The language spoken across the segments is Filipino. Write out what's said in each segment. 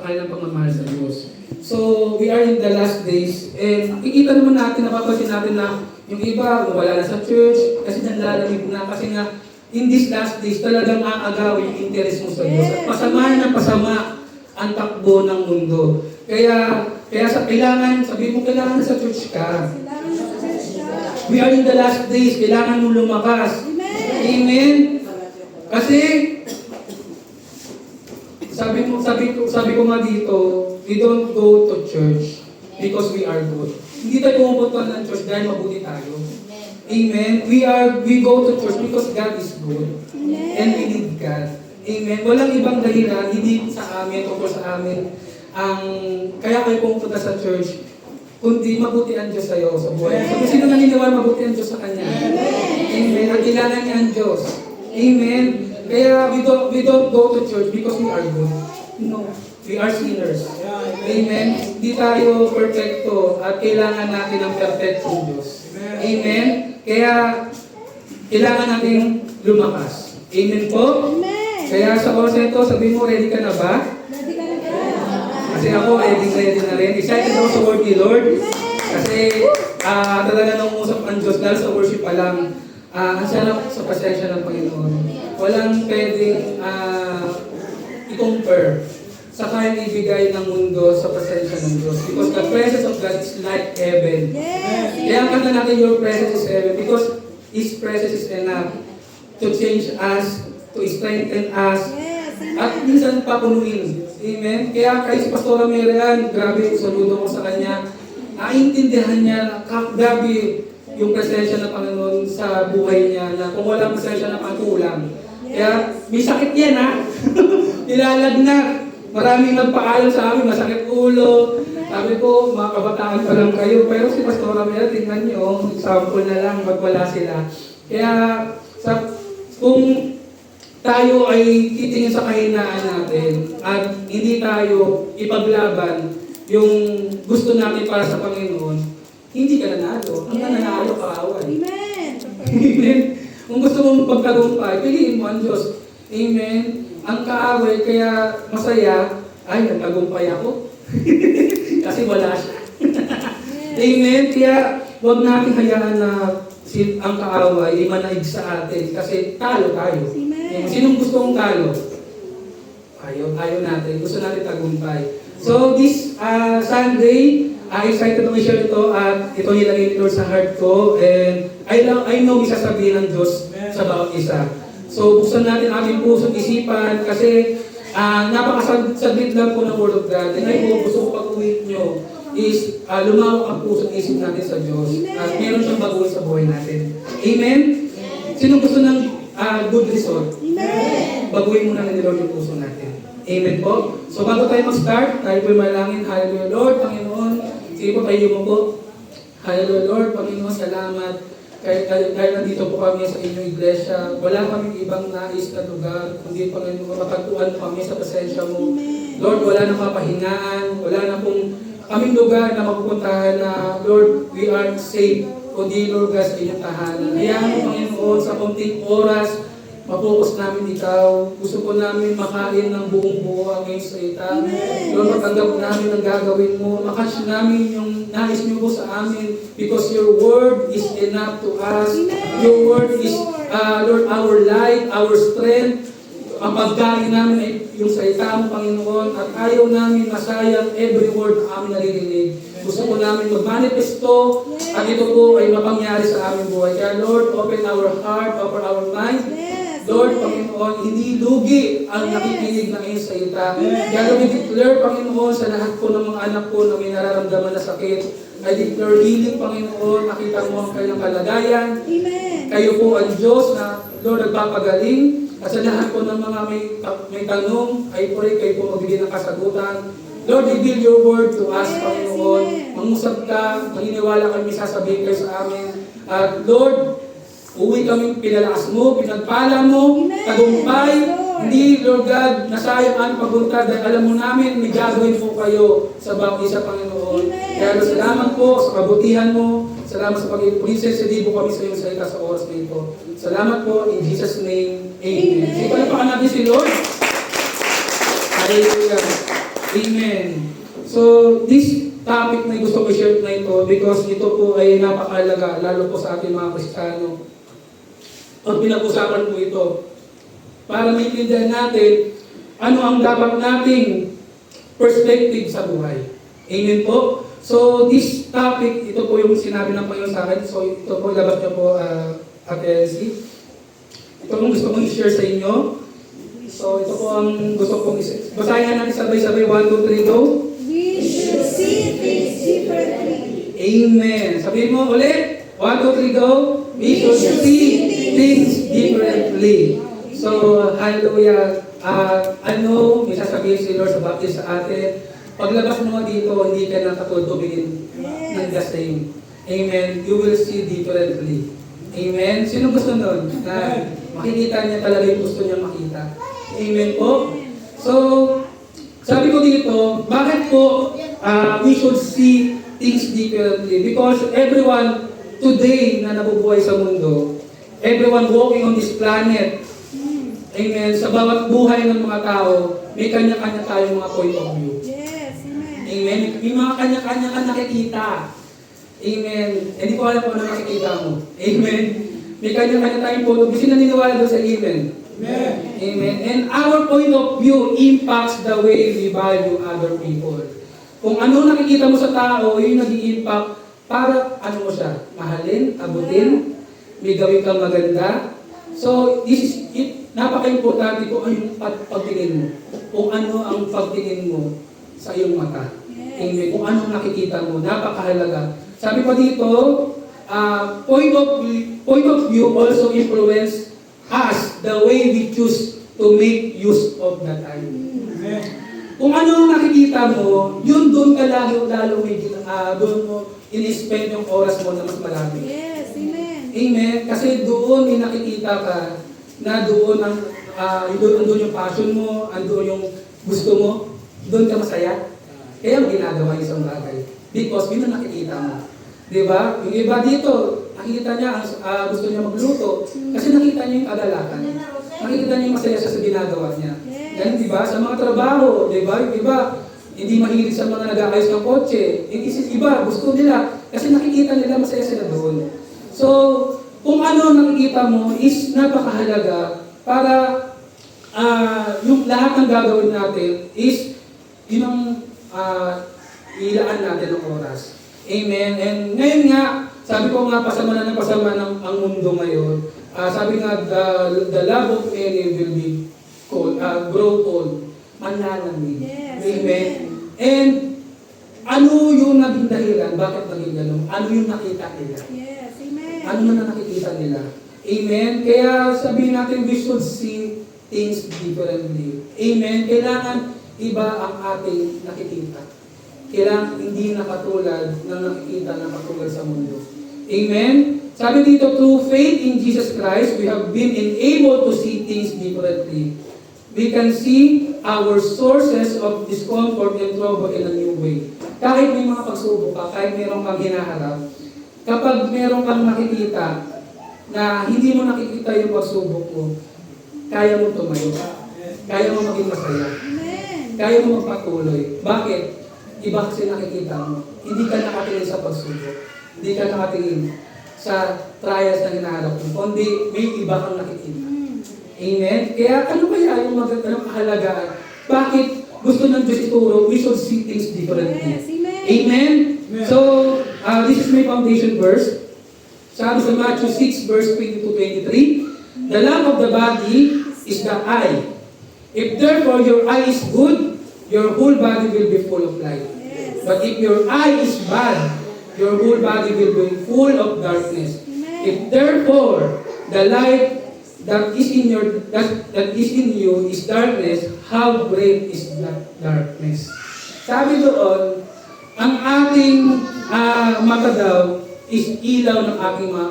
kanilang pagmamahal sa Diyos. So, we are in the last days, and kikita naman natin, napapansin natin na yung iba, wala na sa church, kasi nanlalamig na, kasi nga, in these last days, talagang aagawin yung interest mo sa Diyos. At pasama na pasama ang takbo ng mundo. Kaya sa kailangan, sabi mo, kailangan na sa church ka. We are in the last days, kailangan mo lumakas. Amen. Kasi, sabi ko nga dito, we don't go to church because we are good. Hindi tayo pumupunta ng church dahil mabuti tayo. Amen. We go to church because God is good. And we need God. Amen. Walang ibang dahilan, hindi sa amin, o sa amin, kaya kayo pumupunta sa church, kundi mabuti ang Diyos sa'yo sa buhay. So, kung sino naniniwala, mabuti ang Diyos sa Kanya. Amen. At kailangan niya ang Diyos. Amen. Kaya we don't go to church because we are good. No. We are sinners. Amen. Hindi tayo perfecto at kailangan natin ang perfectong Diyos. Amen. Kaya kailangan natin lumakas. Amen po? Kaya sa oras na ito, sabi mo, ready ka na ba? Kasi ako, ready na rin. Excited ako sa word ni Lord. Kasi talaga nang usap ang Diyos dahil sa worship pa lang. Ang sarap sa pasensya ng Panginoon. Walang pwedeng i-compare sa kayang ibigay ng mundo sa pasensya ng Diyos. Because the presence of God is like heaven. Kaya ang kanta natin, your presence is heaven. Because His presence is enough to change us, to strengthen us, at minsan papunuin. Amen? Kaya kay si Pastora Merian, grabe, saludo ko sa kanya. Naintindihan niya na grabe yung presensya ng Panginoon sa buhay niya, na kung walang presensya ng pagkulang. Kaya may sakit yan, ha? Ilalagnat. Maraming nagpaalam sa amin, masakit ulo. Sabi ko, mga kabataan pa lang kayo. Pero si Pastora Merian, tingnan niyo, example na lang, magwala sila. Kaya, kung tayo ay titingin sa kahinaan natin at hindi tayo ipaglaban yung gusto natin para sa Panginoon, hindi ka nanalo. Ang nanalo, kaaway. Amen. Kung gusto mong pagtagumpay, piliin mo ang Diyos. Amen. Ang kaaway, kaya masaya, ay, nagtagumpay ako. Kasi wala siya. Amen. Kaya huwag natin hayaan na ang kaaway ay manaig sa atin. Kasi talo tayo. Amen. Sinong gustong talo? Ayaw natin. Gusto natin tagumpay. So this Sunday, excited ako i-share ito at ito nilagay ni Lord sa heart ko. And I know may sasabihin ng Diyos sa bawat isa. So buksan natin aming puso at isipan kasi napakasaglit lang po ng Word of God. And I hope gusto ko pag-uwit nyo is lumawak ang puso at isip natin sa Diyos. At meron siyang baguhin sa buhay natin. Amen? Sino gusto ng good result? Amen. Baguhin muna ng Lord yung puso natin. Amen po? So bago tayo mag-start, tayo po'y malangin. Hallelujah Lord, Panginoon. Sige po, tayo mo po. Hallelujah Lord, Panginoon, salamat. Dahil nandito po kami sa inyong iglesia, wala kaming ibang nais na lugar, kundi Panginoon, mapagtuan kami sa presensya mo. Lord, wala na mapahingaan, wala na pong kaming lugar na mapupuntahan na, Lord, we are safe, kundi Lord God sa inyong tahanan. Hayaan mo, Panginoon, sa konting oras, mapokus namin ikaw. Gusto ko namin makain ng buong buo ang iyong salita. Lord, matanggap namin ang gagawin mo. Makasya namin yung nais niyo po sa amin because your word is enough to us. Your word is, Lord, our light, our strength. Ang pagkain namin ay yung salita mo, Panginoon, at ayaw namin masayang every word na amin naririnig. Gusto ko namin mag-manifesto at ito po ay mapangyari sa aming buhay. Kaya Lord, open our heart, open our mind. Lord, Panginoon, hindi lugi ang nakikinig ng iyong salita. Kaya Lord, declare, Panginoon, sa lahat po ng mga anak ko na may nararamdaman na sakit, I declare healing, Panginoon, nakita mo ang kanilang kalagayan. Kayo po ang Diyos na, Lord, nagpapagaling. At sa lahat po ng mga may tanong, I pray kayo po magbigay ng kasagutan. Lord, reveal your word to us, Panginoon. Mangusap ka, maniniwala kami sasabihin kayo sa amin. At Lord, uwi kaming pinalakas mo, pinagpala mo, tagumpay. Hindi, Lord God, nasayang ang pagbuntad dahil alam mo namin, may gagawin po kayo sa bawat isa, Panginoon. Kaya salamat po sa kabutihan mo. Salamat sa pag-prinsesya po kami sa iyong salita sa oras na ito. Salamat po, in Jesus' name, Amen. Sige, palapakan natin si Lord. Hallelujah. Amen. So, this topic na gusto ko share na ito because ito po ay napakahalaga, lalo po sa ating mga Kristiyano. Pag pinag-usapan po ito, para maintindihan natin ano ang dapat nating perspective sa buhay. Amen po. So, this topic, ito po yung sinabi ng Panginoon sa akin. So, ito po, labas niyo po, Ate Elsie. Ito po gusto kong i-share sa inyo. So, ito po ang gusto kong i-share. Basahin natin sabay-sabay. 1, 2, 3, go. We should see things differently. Amen. Sabihin mo ulit. 1, 2, 3, go. We should see things differently. So, hallelujah. Ano, may sasabihin si Lord sa baptist sa atin. Paglabas mo dito, hindi ka na katutubigin ng gasayin. Amen. You will see differently. Amen. Sino gusto nun? Na makikita niya talaga yung gusto niya makita. Amen po. So, sabi ko dito, bakit po we should see things differently? Because everyone today na nabubuhay sa mundo, everyone walking on this planet, amen, sa bawat buhay ng mga tao, may kanya-kanya tayong mga point of view. Yes, amen. Amen. May mga kanya-kanya ka nakikita. Amen. Hindi ko alam kung ano nakikita mo. Amen. May kanya-kanya tayong point of view. Sino naniniwala doon sa amen? Amen. Amen. And our point of view impacts the way we value other people. Kung ano nakikita mo sa tao, yun nag-i-impact para ano mo siya? Mahalin, abutin, may gawin kang maganda. So, this is it. Napaka-importante kung ano yung pagtingin mo. Kung ano ang pagtingin mo sa iyong mata. Amen. Kung anong nakikita mo. Napakahalaga. Sabi pa dito, point of view also influence us the way we choose to make use of that time. Amen. Kung ano ang nakikita mo, yun doon ka lalo doon mo in-spend yung oras mo na mas marami. Yes, amen. Amen. Kasi doon may nakikita ka na doon ang doon yung passion mo, andoon yung gusto mo, doon ka masaya. Kaya mo ginagawa yung isang bagay. Because yun ang nakikita mo. Di ba? Yung iba dito, nakikita niya, gusto niya magluto. Kasi nakita niya yung kagalakan. Nakikita niya yung masaya siya sa ginagawa niya. Yan, di ba? Sa mga trabaho, di ba? Yung iba, hindi mahilig sa mga nag-aayos ng kotse. Yung iba, gusto nila. Kasi nakikita nila masaya sila doon. So, kung ano nakikita mo is napakahalaga para yung lahat ng gagawin natin is yun ang ilaan natin ng oras. Amen. And ngayon nga, sabi ko nga pasama na ng pasama ng ang mundo ngayon. Sabi nga, the love of many will be cold, grow cold. Manlalamig. Yes. Amen. And ano yung naging dahilan? Bakit naging ganun? Ano yung nakita nila? Yes, amen. Ano man ang nakikita nila? Amen? Kaya sabihin natin, we should see things differently. Amen? Kailangan iba ang ating nakikita. Kailangan hindi nakatulad ng nakikita na katulad sa mundo. Amen? Sabi dito, through faith in Jesus Christ, we have been enabled to see things differently. We can see our sources of discomfort and trouble in a new way. Kahit may mga pagsubok ka, kahit mayroong kang hinaharap, kapag mayroong kang nakikita na hindi mo nakikita yung pagsubok mo, kaya mo tumayo. Kaya mo maging masaya. Amen. Kaya mo magpatuloy. Bakit? Iba kasi nakikita mo. Hindi ka nakatingin sa pagsubok. Hindi ka nakatingin sa trials na hinaharap mo. Kundi may iba kang nakikita. Amen? Kaya ano kaya yung magandang kahalagahan? Bakit gusto ng Diyos ituro, we should see things differently. Yes, amen. Amen? So, this is my foundation verse. Sabi sa Matthew 6 verse 22-23, the lamp of the body is the eye. If therefore your eye is good, your whole body will be full of light. Yes. But if your eye is bad, your whole body will be full of darkness. Amen. If therefore the light that is in you is darkness, how great is that darkness? Sabi doon, ang ating mata daw is ilaw ng aking mga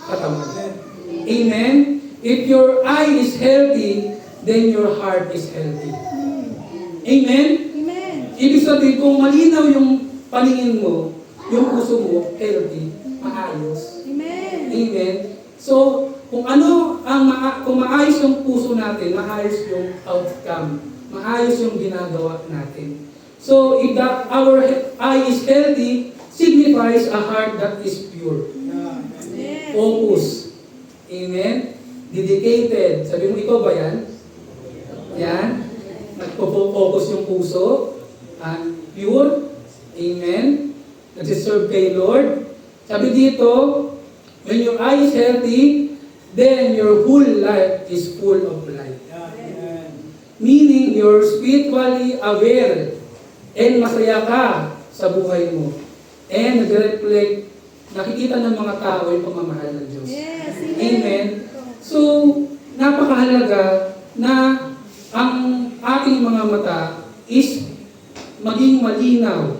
katawan. Amen? If your eye is healthy, then your heart is healthy. Amen? Amen. Ibig sabihin, kung malinaw yung paningin mo, yung puso mo, healthy, maayos. Amen. Amen? So, kung kung maayos yung puso natin, maayos yung outcome, maayos yung ginagawa natin. So, if our eye is healthy, signifies a heart that is pure. Yes. Focus. Amen? Dedicated. Sabi mo, ikaw ba yan? Yan. Nagpo-focus yung puso. Pure. Amen? Nagsiserve kay Lord. Sabi dito, when your eye is healthy, then your whole life is full of light. Meaning, you're spiritually aware and masaya ka sa buhay mo. And nag-reflect, nakikita ng mga tao yung pagmamahal ng Diyos. Yes. Amen. So, napakahalaga na ang ating mga mata is maging malinaw,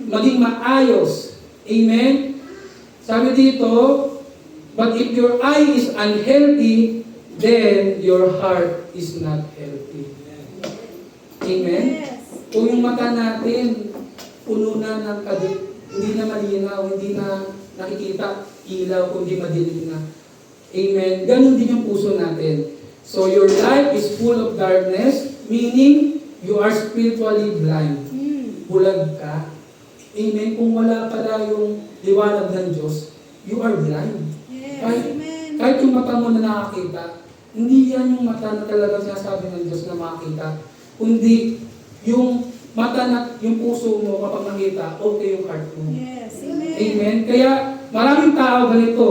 maging maayos. Amen? Sabi dito, but if your eye is unhealthy, then your heart is not healthy. Amen? Yes. Kung yung mata natin, puno na ng kadip, hindi na malinaw, hindi na nakikita ilaw, kundi madilim na. Amen? Ganon din yung puso natin. So your life is full of darkness, meaning you are spiritually blind. Bulag ka. Amen? Kung wala pala yung liwanag ng Diyos, you are blind. Yes. Kahit, Amen. kahit yung mata mo na nakakita, hindi yan yung mata na talagang sinasabi ng Diyos na makakita. Kundi yung mata na, yung puso mo kapag nakita, okay yung heart mo. Yes. Amen. Amen? Kaya maraming tao ganito,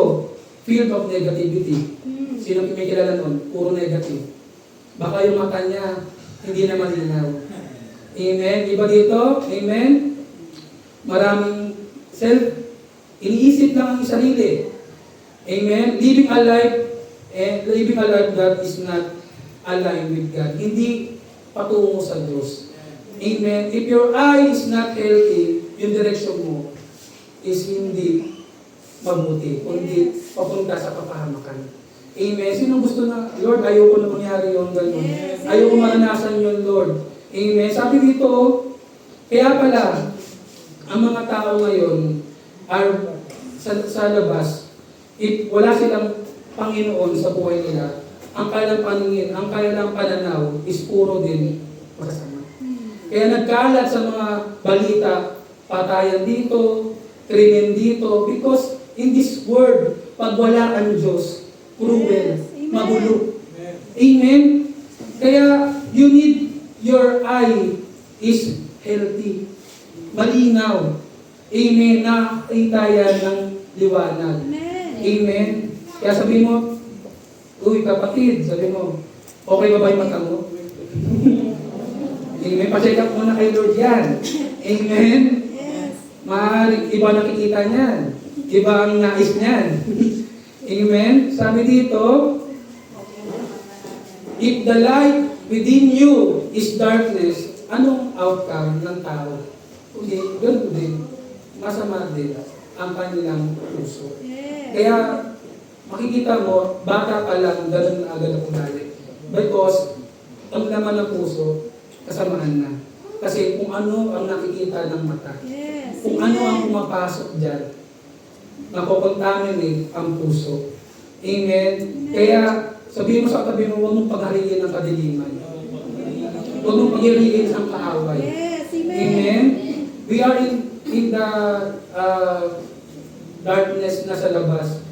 filled of negativity. Sino may kilala nun? Puro negative. Baka yung mata niya, hindi na malinaw. Amen? Iba dito? Amen? Maraming iniisip lang ang sarili. Amen? Living a life that is not aligned with God. Hindi patungo sa Diyos. Amen? If your eye is not healthy, yung direction mo is hindi mabuti, kundi papunta sa kapahamakan. Amen? Sino gusto na, Lord, ayoko na mangyari yung gano'n. Yes. Ayoko maranasan yun, Lord. Amen? Sabi dito, kaya pala, ang mga tao ngayon are sa labas, if wala silang Panginoon sa buhay nila, ang kanilang paningin, ang kanilang pananaw is puro din masama. Kaya nagkalat sa mga balita, patayan dito, krimen dito, because in this world, pag wala ang Diyos, cruel, Yes. Amen. magulo. Amen? Kaya you need your eye is healthy, malinaw. Amen? Nakakita yan ng liwanag. Amen. Amen? Kaya sabi mo, uy kapatid, sabi mo, okay ba yung mata mo? Amen? Pa-check up muna kay Lord yan. Amen? Yes. Maaaring iba nakikita niyan. Iba ang nais niyan. Amen? Sabi dito, if the light within you is darkness, anong outcome ng tao? Hindi, ganoon din. Masama din ang kanilang puso. Yes. Kaya, makikita mo, bata pa lang, ganun na agad ang ugali. Because, ang laman ng puso, kasamaan na. Kasi kung ano ang nakikita ng mata, Yes. kung ano ang pumapasok dyan, nakokontaminate ang puso. Amen? Kaya, sabihin mo sa katabi mo, huwag mong paghariin ang kadiliman. Huwag mong paghariin ang kaaway. Yes. Amen. Amen? We are in the darkness na sa labas.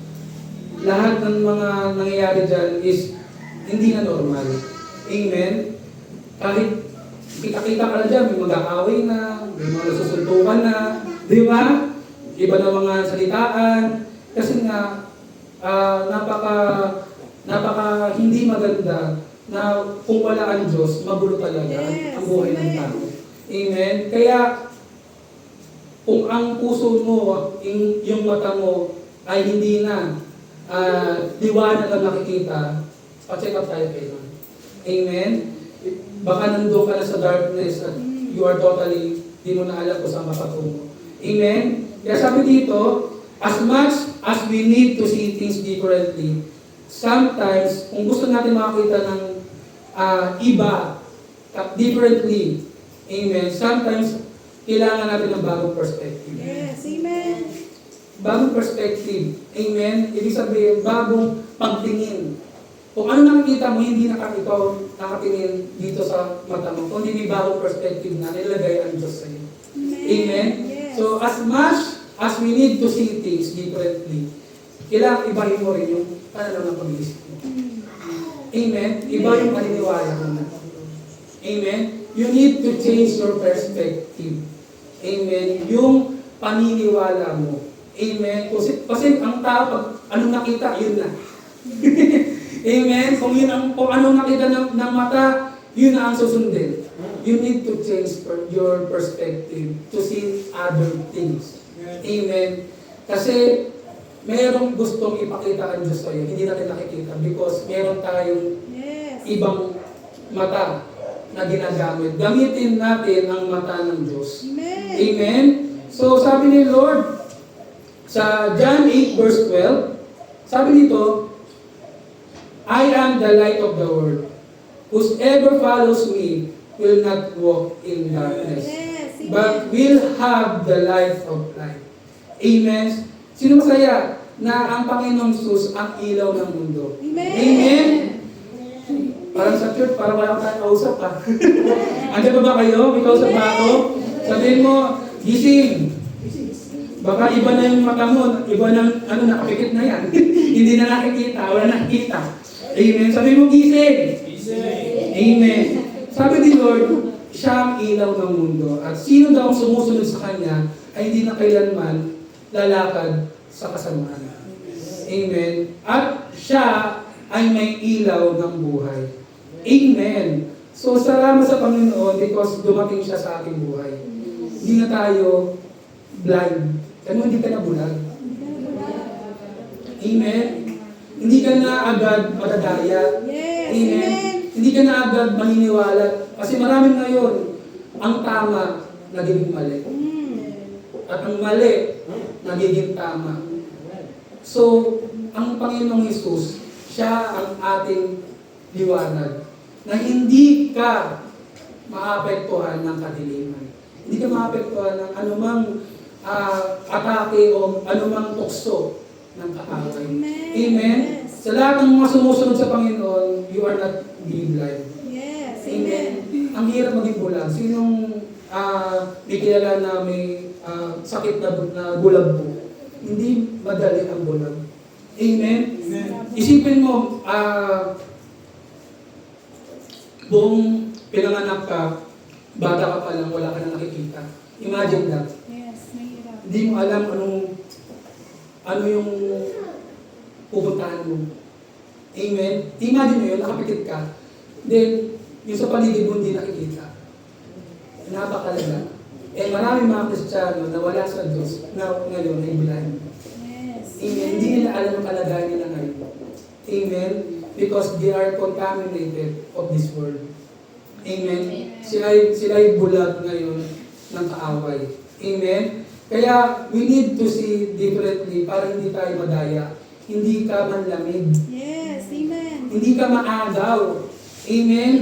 Lahat ng mga nangyayari dyan is hindi na normal. Amen? Kahit kita-kita ka na dyan, may mag-aaway na, may mga nasusuntukan na, di ba? Iba na mga salitaan. Kasi nga, napaka hindi maganda na kung wala ang Diyos, magulo talaga Yes, ang buhay ng amen. tao. Amen? Kaya, kung ang puso mo, yung mata mo, ay hindi na liwanag ang nakikita, pa-check up tayo kay Lord. Amen? Baka nandun ka na sa darkness at you are totally, di mo na alam kung saan mapatungo. Amen? Kaya sabi dito, as much as we need to see things differently, sometimes, kung gusto natin makakita ng iba, differently, amen, sometimes, kailangan natin ng bagong perspective. Yes. Amen. Bagong perspective. Amen? Ibig sabihin, bagong pagtingin. Kung ano nakikita mo, hindi ikaw nakatingin dito sa mata mo, kundi may bagong perspective na nilagay ang Diyos sa iyo. Amen? Yes. So, as much as we need to see things differently, kailangan ibahin mo rin yung pananaw ng pag-iisip mo. Amen? Iba yung paniniwala mo. Amen? You need to change your perspective. Amen? Yung paniniwala mo. Amen? Kasi ang tao, pag anong nakita, yun na. Amen? Kung anong nakita ng mata, yun na ang susundin. You need to change your perspective to see other things. Amen? Kasi mayroong gustong ipakita ang Diyos sa'yo, hindi natin nakikita because meron tayong Yes. ibang mata na ginagamit. Gamitin natin ang mata ng Diyos. Amen. Amen? So sabi ni Lord, sa John 8 verse 12, sabi nito, I am the light of the world. Whosoever follows me will not walk in darkness, Yes. Amen. but will have the light of life. Amen? Sino masaya na ang Panginoong Jesus ang ilaw ng mundo? Amen. Amen? Parang sa church, parang wala tayong kausap pa. Andiyan pa ba kayo? May kausap ba ako? Sabihin mo, gising. Baka iba na yung mata mo, iba na, nakapikit na yan. Hindi na nakikita, wala nakikita. Amen. Sabihin mo, gising. Amen. Sabi ni Lord, siya ang ilaw ng mundo. At sino daw ang sumusunod sa Kanya ay hindi na kailanman lalakad sa kasamaan. Amen. At siya ay may ilaw ng buhay. Amen. So, salamat sa Panginoon because dumating siya sa ating buhay. Hindi na tayo blind. Ano, hindi ka na bulag. Amen. Hindi ka na agad madadaya. Yes. Amen. Amen. Hindi ka na agad maniniwala. Kasi marami ngayon, ang tama nagiging mali. At ang mali nagiging tama. So, ang Panginoong Hesus, siya ang ating liwanag. Na hindi ka maapektuhan ng kadiliman. Hindi ka maapektuhan ng anumang atake o anumang tukso ng kaaway. Amen? Yes. Sa lahat ng mga sumusunod sa Panginoon, you are not being blind. Yes. Amen? Ang hirap maging bulag. Sinong may kilala na may sakit na bulag po? Hindi madali ang bulag. Amen? Isipin mo, buong pinanganak ka, bata ka pa lang, wala ka na nakikita. Imagine that. Yes. Mahirap. Hindi mo alam ano yung pupuntahan mo. Amen? Imagine mo yun, nakapikit ka. Then, yung sa paligid mo hindi nakikita. Napakalaga. Marami mga Kristiyano na wala sa Diyos na ngayon ay blind. Yes. Amen? Hindi nila alam ang kalagayan nila ngayon. Amen? Because they are contaminated of this world. Amen? Sila ay bulag ngayon ng kaaway. Amen? Kaya we need to see differently para hindi tayo madaya. Hindi ka manlamig. Yes. Amen. Hindi ka maagaw. Amen?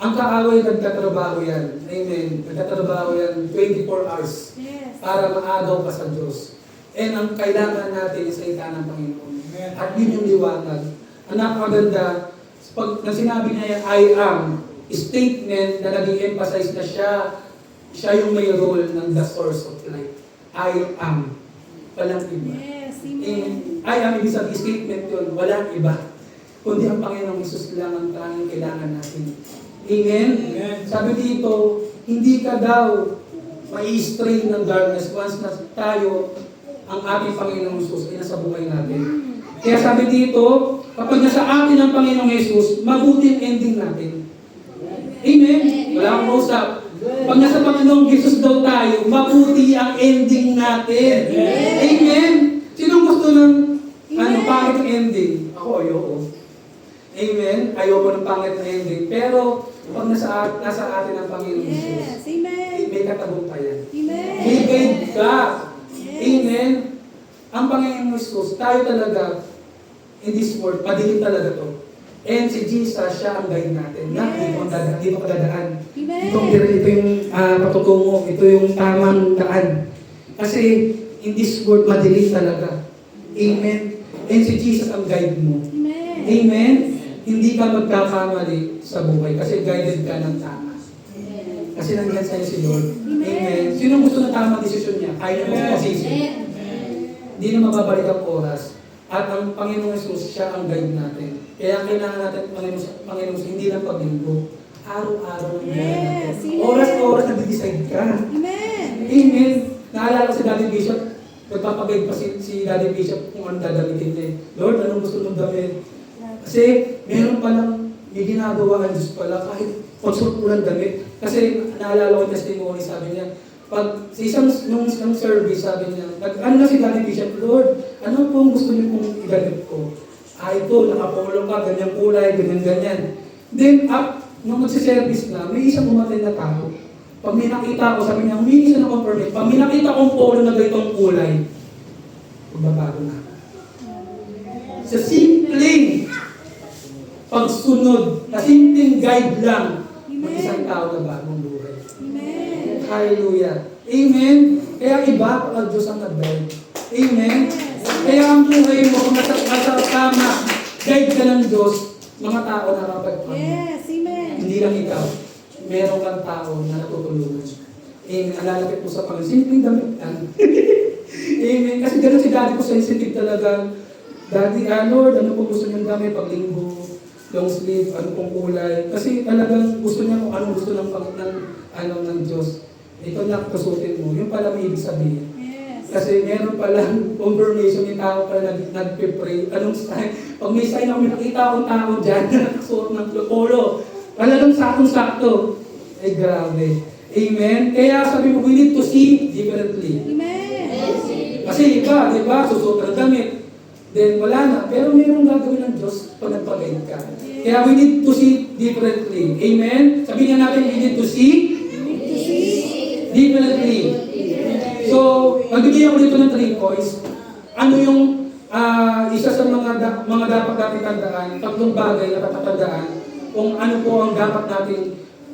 Ang kaaway nagtatrabaho yan. Amen? Nagtatrabaho yan 24 hours Yes. para maagaw ka sa Diyos. And ang kailangan natin is salita ng Panginoon. At yun yung liwanag. Ang napakaganda, pag nang sinabi niya yan, I am, statement na nag-emphasize na siya yung may role ng the source of light. I am. Walang iba. Yes. And Amen. I am, ibig sabihin statement yun, walang iba. Kundi ang Panginoong Hesus lang ang tanging kailangan natin. Amen? Amen. Sabi dito, hindi ka daw mai-stray ng darkness once na tayo, ang ating Panginoong Hesus ay nasa buhay natin. Kaya sabi dito, kapag nasa atin ang Panginoong Hesus, mabuti ang ending natin. Amen? Wala akong usap. Pag nasa Panginoong Hesus daw tayo, mabuti ang ending natin. Amen? Sinong gusto ng pangit ang ending? Ako, ayoko. Amen? Ayoko ng pangit na ending. Pero, pag nasa atin ang Panginoong Hesus, Yes. Amen. may katagumpayan. Amen. May guide ka. Yes. Amen? Ang Panginoong Hesus, tayo talaga, in this world, madilim talaga to. And si Jesus, siya ang guide natin. Na, Yes. dito ka dadaan. Amen. Ito yung patutungo, ito yung tamang daan. Kasi, in this world, madilim talaga. Amen? And si Jesus ang guide mo. Amen. Amen? hindi ka magkakamali sa buhay kasi guided ka ng tama. Kasi nandyan sa'yo si Lord. Amen. Sino gusto ng tamang desisyon niya? Kaya mo masisi. Hindi na mababalik ang oras. At ang Panginoong Jesus, siya ang guide natin. Kaya kailangan natin, Panginoong hindi lang paglinggo. Araw-araw ang buhay Yes. natin. Oras-oras nag-decide ka. Amen. Amen. Naalala ko si Daddy Bishop, nagpapagayad pa si Daddy Bishop kung anong dadamitin niya. Lord, anong gusto mong damit? Kasi meron palang may ginagawa ang Diyos pala kahit consult mo lang damit. Kasi naalala ko yung testimony, sabi niya, pag sa isang service, sabi niya, ano na si Daddy Bishop, Lord, ano po ang gusto niyo pong iganip ko? Ito, nakapolo ka, ganyan kulay, ganyan. Then, nung magsiservice na, may isang umatay na tao. Pag may nakita ko, sabi niya, humingi siya ng permit. Pag may nakita kong polo na ganitong kulay, magbabago na. Sa simpleng pagsunod, na simpleng guide lang, ng isang tao na bagong buhay. Amen. Hallelujah. Amen. Kaya iba pag Diyos ang nag-guide. Amen. Kaya ang buhay mo, kung nasa tama, guide ka ng Diyos, mga tao na kapag Yes. Amen. hindi lang ikaw, meron kang tao na natutulungan. Amen. Ang lalapit mo sa Panginoon, simpleng damit lang. Amen. Kasi gano'n si Daddy ko sensitive talaga. Daddy, Lord, ano po gusto niyong damit pag linggo? Long sleeve, ano pong kulay. Kasi talagang gusto niya kung anong gusto ng Diyos. Ito na kusutin mo. Yung pala may ibig sabihin. Yes. Kasi meron palang confirmation yung tao pala nag-pray. Anong sign? Pag may sign ako, may nakita akong tao dyan na nakasuot ng polo. Talagang sakong-sakto. Ay grabe. Amen? Kaya sabi mo, we need to see differently. Amen. Kasi iba, di ba? Susuot ng damit. Then wala na. Pero mayroong gagawin ng Diyos pag nagpag-guide ka. Kaya we need to see differently. Amen? Sabihin nga natin, we need to see differently. So, magbibigay ako dito ng 3 points. Ano yung isa sa mga dapat natin tandaan, 3 bagay na tatandaan kung ano po ang dapat natin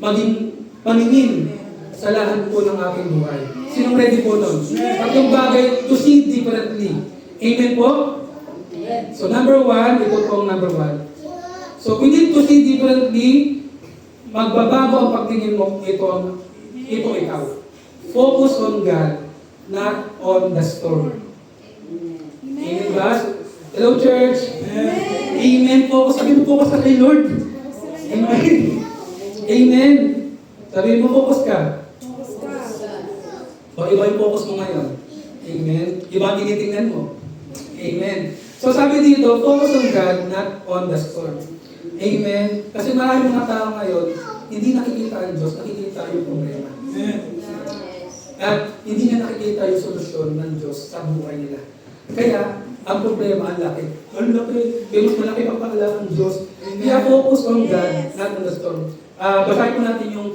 maging paningin sa lahat po ng ating buhay. Sinong ready po nun? 3 bagay to see differently. Amen po? So number 1, ito po ang number 1. So we need to see differently, magbabago ang pagtingin mo, ito ikaw. Focus on God, not on the storm. Amen ba? Hello church? Amen. Focus. Sabi mo focus ka kay Lord. Amen. Amen. Sabi mo focus ka. O iba yung focus mo ngayon. Amen. Iba ang tinitingnan mo. Amen. So sabi dito, focus on God, not on the storm. Amen. Kasi maraming mga tao ngayon, hindi nakikita ang Diyos, nakikita yung problema. At hindi niya nakikita yung solusyon ng Diyos sa buhay nila. Kaya, ang problema, ang laki. Ang laki. Kaya mas malaki ang pakala ng Diyos. Kaya focus on God, not on the storm. Basahin po natin yung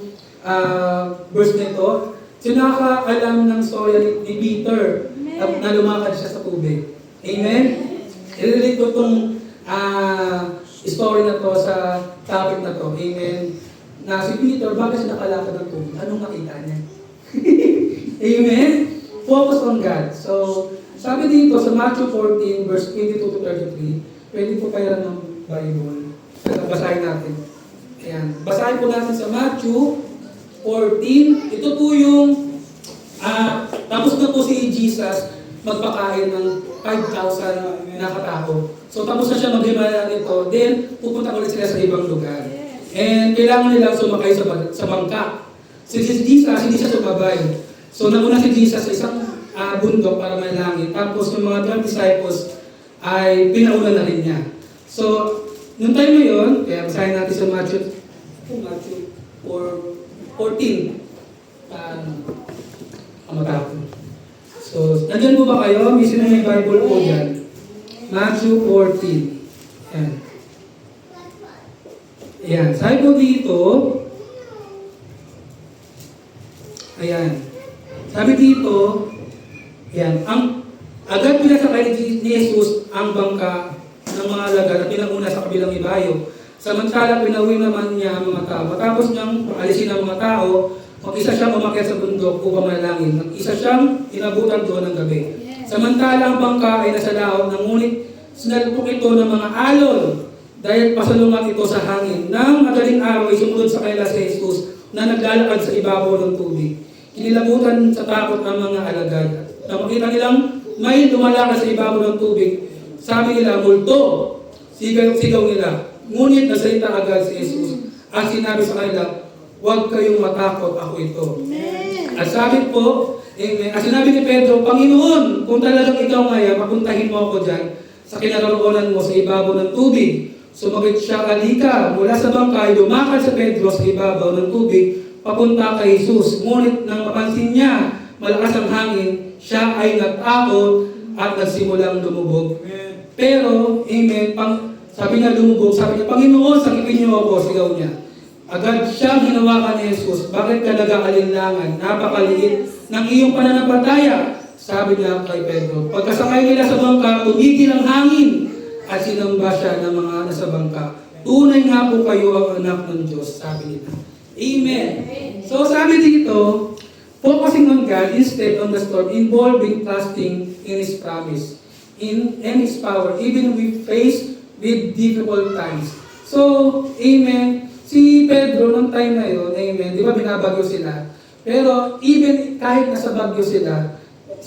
verse nito. Sinakaalam ng storya ni Peter na lumakad siya sa tubig. Amen? I-relate ko itong story na to sa topic na to. Amen? Na si Peter, bakit siya nakalakad ng tubig? Anong nakita niya? Amen? Focus on God. So, sabi dito sa Matthew 14, verse 22 to 33, pwede po kayo ng Bible. Basahin natin. Ayan. Basahin po natin sa Matthew 14. Ito po yung tapos na po si Jesus magpakain ng 5,000 na katao. So tapos na siya maghimala nito, then pupunta ulit sila sa ibang lugar. And kailangan nilang sumakay sa bangka. Si Jesus, hindi siya sumabay. So nauna si Jesus sa isang bundok para manalangin. Tapos yung mga 12 disciples ay pinauna na rin niya. So, nung time na yun, kaya basahin natin sa Matthew 14. Matapon. So, nandyan po ba kayo? May sino may Bible po dyan? Matthew 14. Ayan. Ayan. Sabi po dito, ayan. Sabi dito, ayan. Agad pinasakay ni Jesus ang bangka ng mga alagad at pinanguna sa kabilang ibayo. Samantala, pinauwi naman niya ang mga tao. Matapos niyang alisin ang mga tao, mag-isa siyang umakyat sa bundok upang manalangin. Mag-isa siyang inabutan doon ng gabi. Samantala ang bangka ay nasa laot, ngunit sinalpok ito ng mga alon Dahil pasalungat ito sa hangin. Nang madaling araw ay sumunod sa kanila si Jesus na naglalakad sa ibabaw ng tubig. Kinilabutan sa takot ang mga alagad. Nang makita nilang may lumalakad sa ibabaw ng tubig, sabi nila, multo. Sigaw nila. Ngunit nagsalita agad si Jesus at sinabi sa kanila, huwag kayong matakot, ako ito. Amen. At sabi po, amen, at sinabi ni Pedro, Panginoon, kung talagang ikaw ngayon, papuntahin mo ako dyan sa kinaroroonan mo sa ibabaw ng tubig. Sumagot siya, alika, mula sa bangkay, lumakad sa Pedro sa ibabaw ng tubig, papunta kay Jesus. Ngunit nang mapansin niya, malakas ang hangin, siya ay natakot at nagsimulang lumubog. Pero, amen, sabi niya lumubog, sabi niya, Panginoon, sakipin niyo ako, sigaw niya. Agad siyang hinawakan ni Jesus, bakit ka nag-aalinlangan? Napakaliit ng iyong pananampalataya. Sabi niya kay Pedro, pagkasakay nila sa bangka, tumigil ang hangin at sinamba siya ng mga nasa bangka. Tunay nga po kayo ang anak ng Diyos, sabi nila. Amen. So sabi dito, focusing on God instead on the storm, involving trusting in His promise, in His power, even we face with difficult times. So, amen. Si Pedro, nung time na yun, amen, di ba binabagyo sila? Pero even kahit nasa bagyo sila,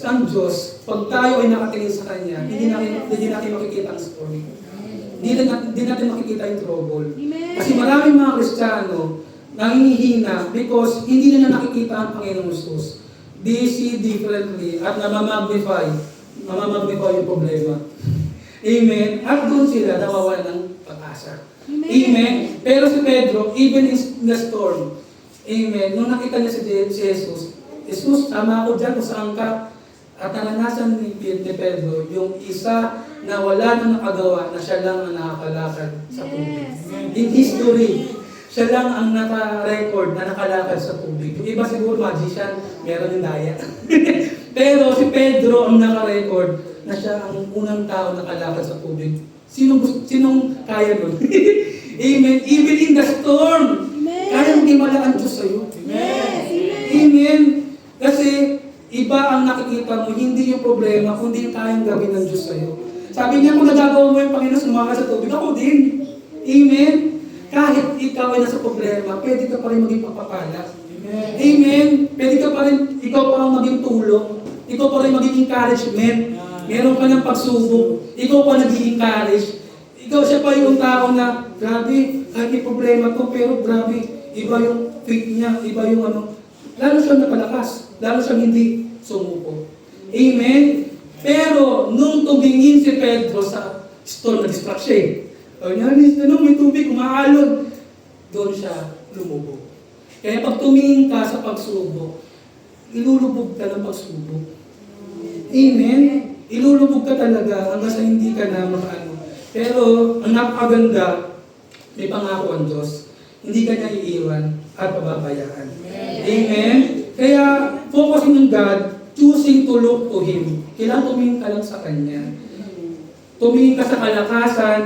ang Diyos, pag tayo ay nakatingin sa Kanya, hindi natin makikita ang story. Hindi natin makikita yung trouble. Amen. Kasi maraming mga Kristiyano nangihina because hindi nila nakikita ang Panginoong Jesus. They see differently at namamagnify yung problema. Amen. At doon sila nawawalan ng pag-asa. Amen. Amen. Pero si Pedro, even in the storm, amen, nung nakita niya si Jesus, Jesus, tama ako dyan kung saan ka. At naranasan ni Pedro, yung isa na wala nang nakagawa na siya lang ang nakakalakad sa tubig. In history, siya lang ang naka-record na nakalakad sa tubig. Yung iba siguro magician, meron yung daya. Pero si Pedro ang naka-record na siya ang unang tao nakalakad sa tubig. Sinong kaya nun? Amen. Even in the storm, Amen. kaya magimala ang Diyos sa'yo. Yes. Amen. Kasi iba ang nakikita mo, hindi yung problema, kundi yung kayang gawin ng Diyos sa'yo. Sabi niya, kung nagagawa mo yung Panginoon sumakay sa tubig, ako din. Amen. Kahit ikaw ay nasa problema, pwede ka pa rin maging pagpapala. Amen. Pwede ka pa rin, ikaw pa rin maging tulong. Ikaw pa rin maging encouragement. Meron ka ng pagsubok. Ikaw pa nag-i-encourage. Ikaw siya pa yung tao na, grabe, kahit may problema to, pero grabe, iba yung faith niya, iba yung ano. Lalo siyang napalakas. Lalo siyang hindi sumuko. Amen? Pero, nung tumingin si Pedro sa storm na distraction, may tubig, umaalon, doon siya lumubog. Kaya pag tumingin ka sa pagsubok, ilulubog ka ng pagsubok. Amen? Ilulubog ka talaga hanggang sa hindi ka na makaano. Pero, ang napakaganda, may pangako ang Diyos. Hindi ka niya iiwan at pababayaan. Amen? Kaya, focusing on God, choosing to look to Him. Kailangan tumingin ka lang sa Kanya. Tumingin ka sa kalakasan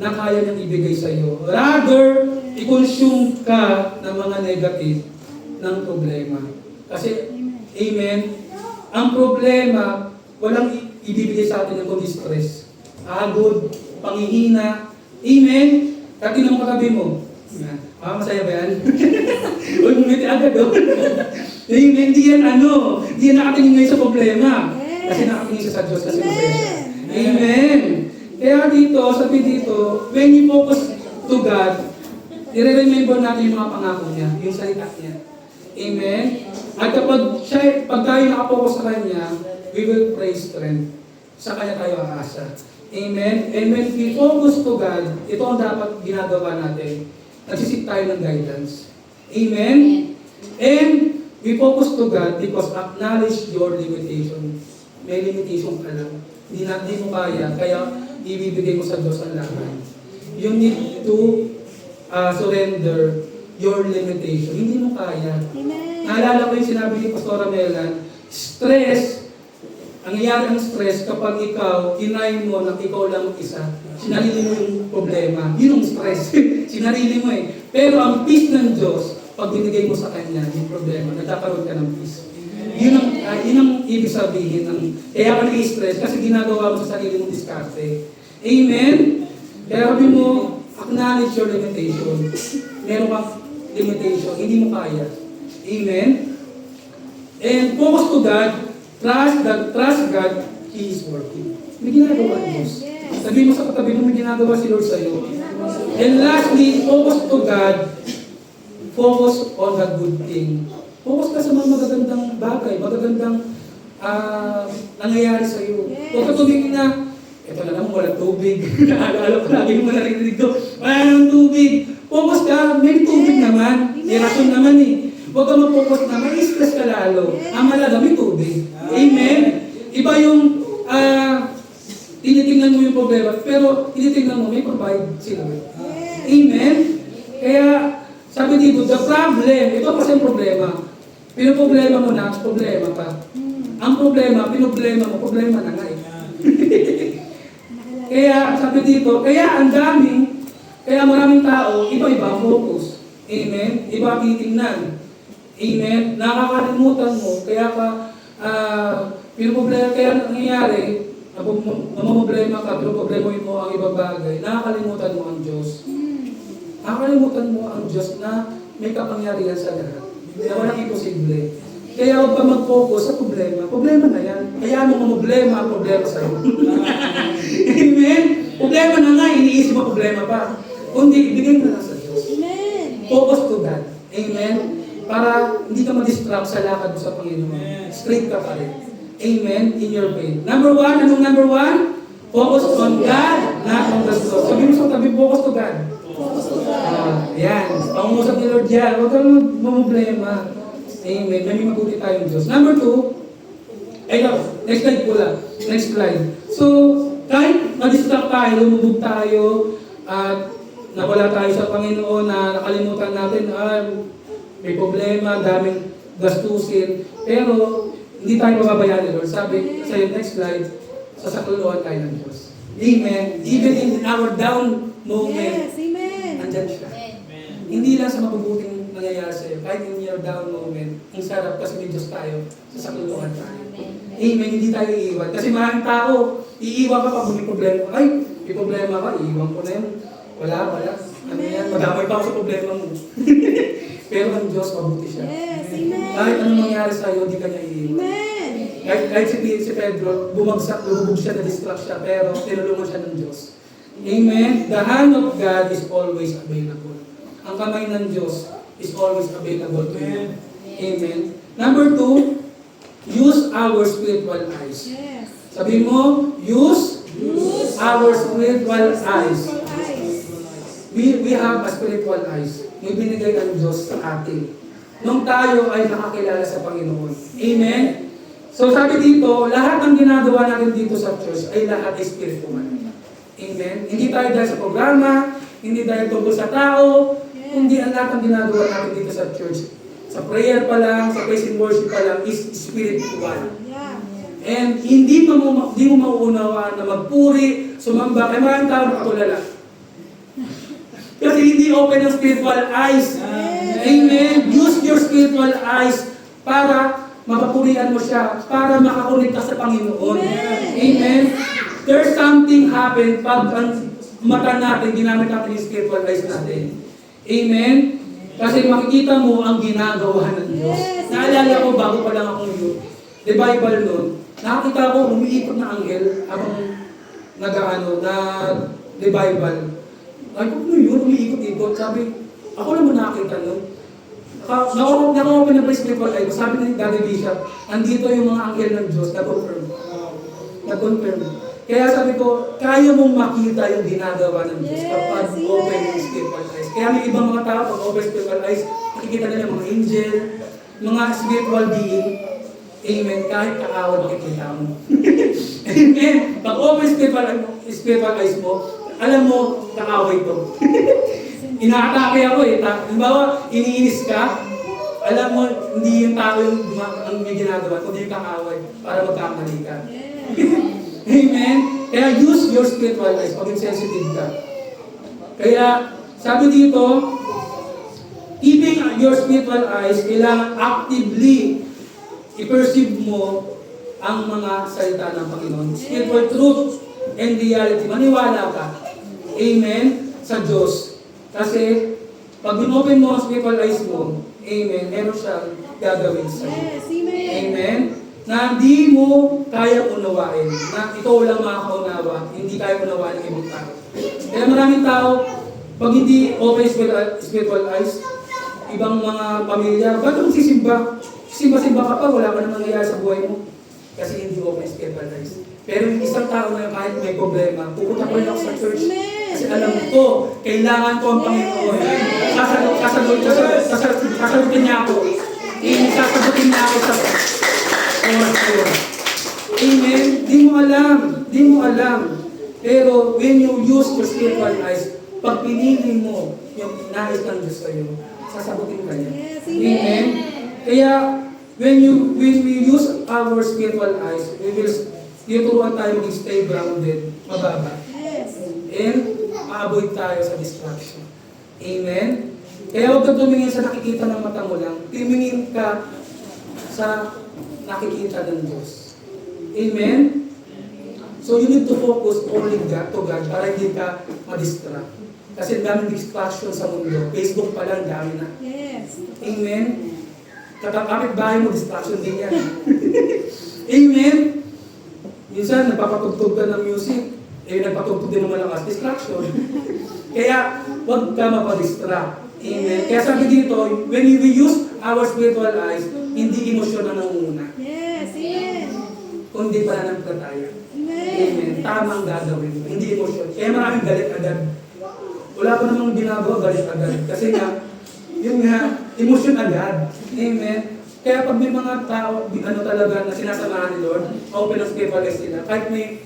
na kaya niyang ibigay sa iyo. Rather, i-consume ka ng mga negative ng problema. Kasi, amen, ang problema, walang ibibigay sa atin ng kundi stress. Agod, panghihina. Amen? Kati na mo katabi mo. Masaya ba yan? Huwag ngumiti agad doon. Amen? Hindi yan hindi yan nakatingin ngayon sa problema. Kasi nakatingin siya sa Diyos kasi masaya siya. Amen? Kaya dito, sabi dito, when you focus to God, i-remember natin yung mga pangako niya, yung salita niya. Amen? At pag tayo nakapokus sa Kanya, we will pray strength. Sa Kanya tayo aasa. Amen? And when we focus to God, ito ang dapat ginagawa natin. Nagsisip tayo ng guidance. Amen? And we focus to God because acknowledge your limitation. May limitation ka lang. Hindi mo kaya, kaya ibibigay mo sa Diyos ang lahat. You need to surrender your limitation. Hindi mo kaya. Amen. Naalala ko yung sinabi ni Pastora Melan, stress, ang nangyayari ang stress kapag ikaw, kinay mo na ikaw lang isa, sinarili mo yung problema. Yun ang stress. Sinarili mo eh. Pero ang peace ng Diyos, pag binigay mo sa Kanya yung problema, nagkakaroon ka ng peace. Yun ang ibig sabihin. Kaya ka nag-stress kasi ginagawa mo sa sarili mong diskarte. Amen? Kaya sabi mo, acknowledge your limitation. Meron kang limitation, hindi mo kaya. Amen? And focus to God, trust God, He is working. May ginagawa Diyos. Sabihin mo sa katabi mo, may ginagawa si Lord sa'yo. And lastly, focus to God, focus on the good thing. Focus ka sa mga magagandang bagay, magagandang nangyayari sa'yo. Huwag ka tumingin na, ito na naman, walang tubig. Naalala ko, lagi mo narinig dito, walang tubig. Focus ka, may tubig naman. May rason naman eh. Huwag ka mag-focus na, may stress ka lalo. Ang malaga, may tubig. Amen? Iba yung tinitingnan mo yung problema, pero tinitingnan mo, may provide sila. Amen? Kaya, sabi dito, the problem, ito kasi ang problema. Pinoproblema mo na, problema pa. Ang problema, pinoproblema mo, problema na nga eh. Kaya, sabi dito, kaya ang daming, kaya maraming tao, iba-iba ang focus. Amen? Iba ang titingnan. Amen? Nakakalimutan mo, kaya ka, pinoproblema, kaya nangyayari, namumroblema ka, pinoproblema mo ang ibang bagay, nakakalimutan mo ang Diyos. Nakakalimutan mo ang Diyos na may kapangyarihan sa lahat. Na walang imposible. Kaya huwag ka mag-focus sa problema. Problema na yan. Kaya mo problema ang problema sa'yo. Amen? Problema na nga, iniisip mo problema pa. Kundi, ibigay mo na lang sa Diyos. Amen. Focus to God. Amen? Para hindi ka ma-distract sa lakad mo sa Panginoon. Straight ka pa rin. Amen? In your faith. Number one, anong number one? Focus on God, not on the soul. Sabi mo sa tabi, focus to God. Yan. Pangungusap ni Lord yan. Huwag kang mamumblema. Amen. May mabuti tayong Diyos. Number two, next slide po lang. Next slide. So, kahit ma-distract tayo, lumubog tayo, at nawala tayo sa Panginoon, na nakalimutan natin, may problema, daming gastusin, pero hindi tayo mababayaan ni Lord. Sabi sa next slide, sasakluhan tayo ng Diyos. Amen. Even in our down moment, Yes, amen. andyan siya. Hindi lang sa mabubuting nangyayari sa'yo, kahit in your down moment, ang sarap kasi may Diyos tayo, sasakluhan tayo. Amen. Hindi tayo iiwan. Kasi maraming tao, iiwan ka pag may problema. Ay, may problema ka, iiwan ko na yun. Wala. Ano yan? Madamay pa ako sa problema mo. Pero ang Diyos, mabuti siya. Yes, amen. Kahit anong mangyari sa'yo, di ka niya iiwan. Amen. Kahit si Pedro, bumagsak, lumubog siya, na-distract siya, pero tinulungan siya ng Diyos. Amen? The hand of God is always available. Ang kamay ng Diyos is always available to you. Amen? Number two, use our spiritual eyes. Yes. Sabi mo, use our spiritual eyes. We have a spiritual eyes. May binigay ang Diyos sa atin. Nung tayo ay nakakilala sa Panginoon. Amen? So sabi dito, lahat ng ginagawa natin dito sa church ay lahat ay spiritual. Amen? Hindi tayo dahil sa programa, hindi dahil tungkol sa tao, kundi ang lahat ng ginagawa natin dito sa church. Sa prayer pa lang, sa praise and worship pa lang, is spiritual. Yeah. And hindi mo mauunawaan na magpuri, sumamba, kaya maraming tao nakatulala. Kasi hindi open ang spiritual eyes. Amen? Use your spiritual eyes para mapapurihan mo siya, para makakunik ka sa Panginoon. Amen? There's something happen pag ang mata natin, ginamit natin yung spiritual eyes natin. Amen? Kasi makikita mo ang ginagawa ng Diyos. Naalala ko, bago pa lang akong youth, the Bible nun, nakakita ko, umiikot na anghel habang the Bible. Ay, ano yun, umiikot-ikot. Sabi, ako lang mo nakakita nun. Nakaopen na pa yung spiritual eye. Sabi ni Daddy Bishop, andito yung mga anghel ng Diyos, na-confirm. Kaya sabi ko, kaya mong makita yung ginagawa ng Diyos kapag open yung spiritual eyes. Kaya may ibang mga tao, pag open spiritual eyes, makikita nila mga angel, mga spiritual being. Amen. Kahit kakawal makikita mo. Amen. Pag open spiritual eyes mo, alam mo, kakaway to. Inaatake ako eh. Halimbawa, iniinis ka, alam mo, hindi yung tao ang may ginagawa, kundi yung kakaway para magkamali ka. Amen? Kaya use your spiritual eyes pag sensitive ka. Kaya, sabi dito, keeping your spiritual eyes, kailangan actively i-perceive mo ang mga salita ng Panginoon. Spiritual truth and reality. Maniwala ka. Amen? Sa Diyos. Kasi, pag in-open mo ang spiritual eyes mo, amen, meron siyang gagawin sa'yo. Yes, amen. Amen? Na hindi mo kaya unawain. Na ikaw lang makakaunawa, hindi kaya unawain ng ibang tao. Kaya maraming tao, pag hindi open spiritual eyes, ibang mga pamilya, ba't mo sisimba? Simba-simba ka pa, wala ka namang nangyayari sa buhay mo. Kasi hindi open spiritual eyes. Pero yung isang tao na kahit may problema, pupunta ko rin ako sa church. Kasi alam ko, kailangan ko ang Panginoon. Sasagutin niya ako. Sasagutin niya ako sa oras ko. Amen? Di mo alam. Di mo alam. Pero when you use your spiritual eyes, pag pinili mo yung nais ng Diyos sa'yo, sasagutin ka niya. Yes, Amen? Kaya, when we use our spiritual eyes, tuturuan tayo mag-stay grounded, mababa. Yes. And ma-avoid tayo sa distraction. Amen? Kaya huwag ka tumingin sa nakikita ng mata mo lang. Tumingin ka sa nakikita ng Diyos. Amen? So you need to focus only to God para hindi ka ma-distract. Kasi daming distraction sa mundo. Facebook pa lang, dami na. Yes. Amen? Kapit bahay mo, distraction din yan. Amen? Minsan, nagpapatugtog ka ng music, nagpatugtog din ng malakas, distraction. Kaya, huwag ka mapadistract. Amen? Kaya sabi dito, when we use our spiritual eyes, hindi emosyon na nangunguna. Yes, amen. Kundi pananampalataya. Amen. Amen? Tamang gagawin mo, hindi emosyon. Kaya maraming galit agad. Wala pa namang ginagawa, galit agad. Kasi nga, yun nga, emosyon agad. Amen? Kaya pag may mga tao, talaga na sinasamahan ni Lord, open ang spiritual eyes sila, kahit may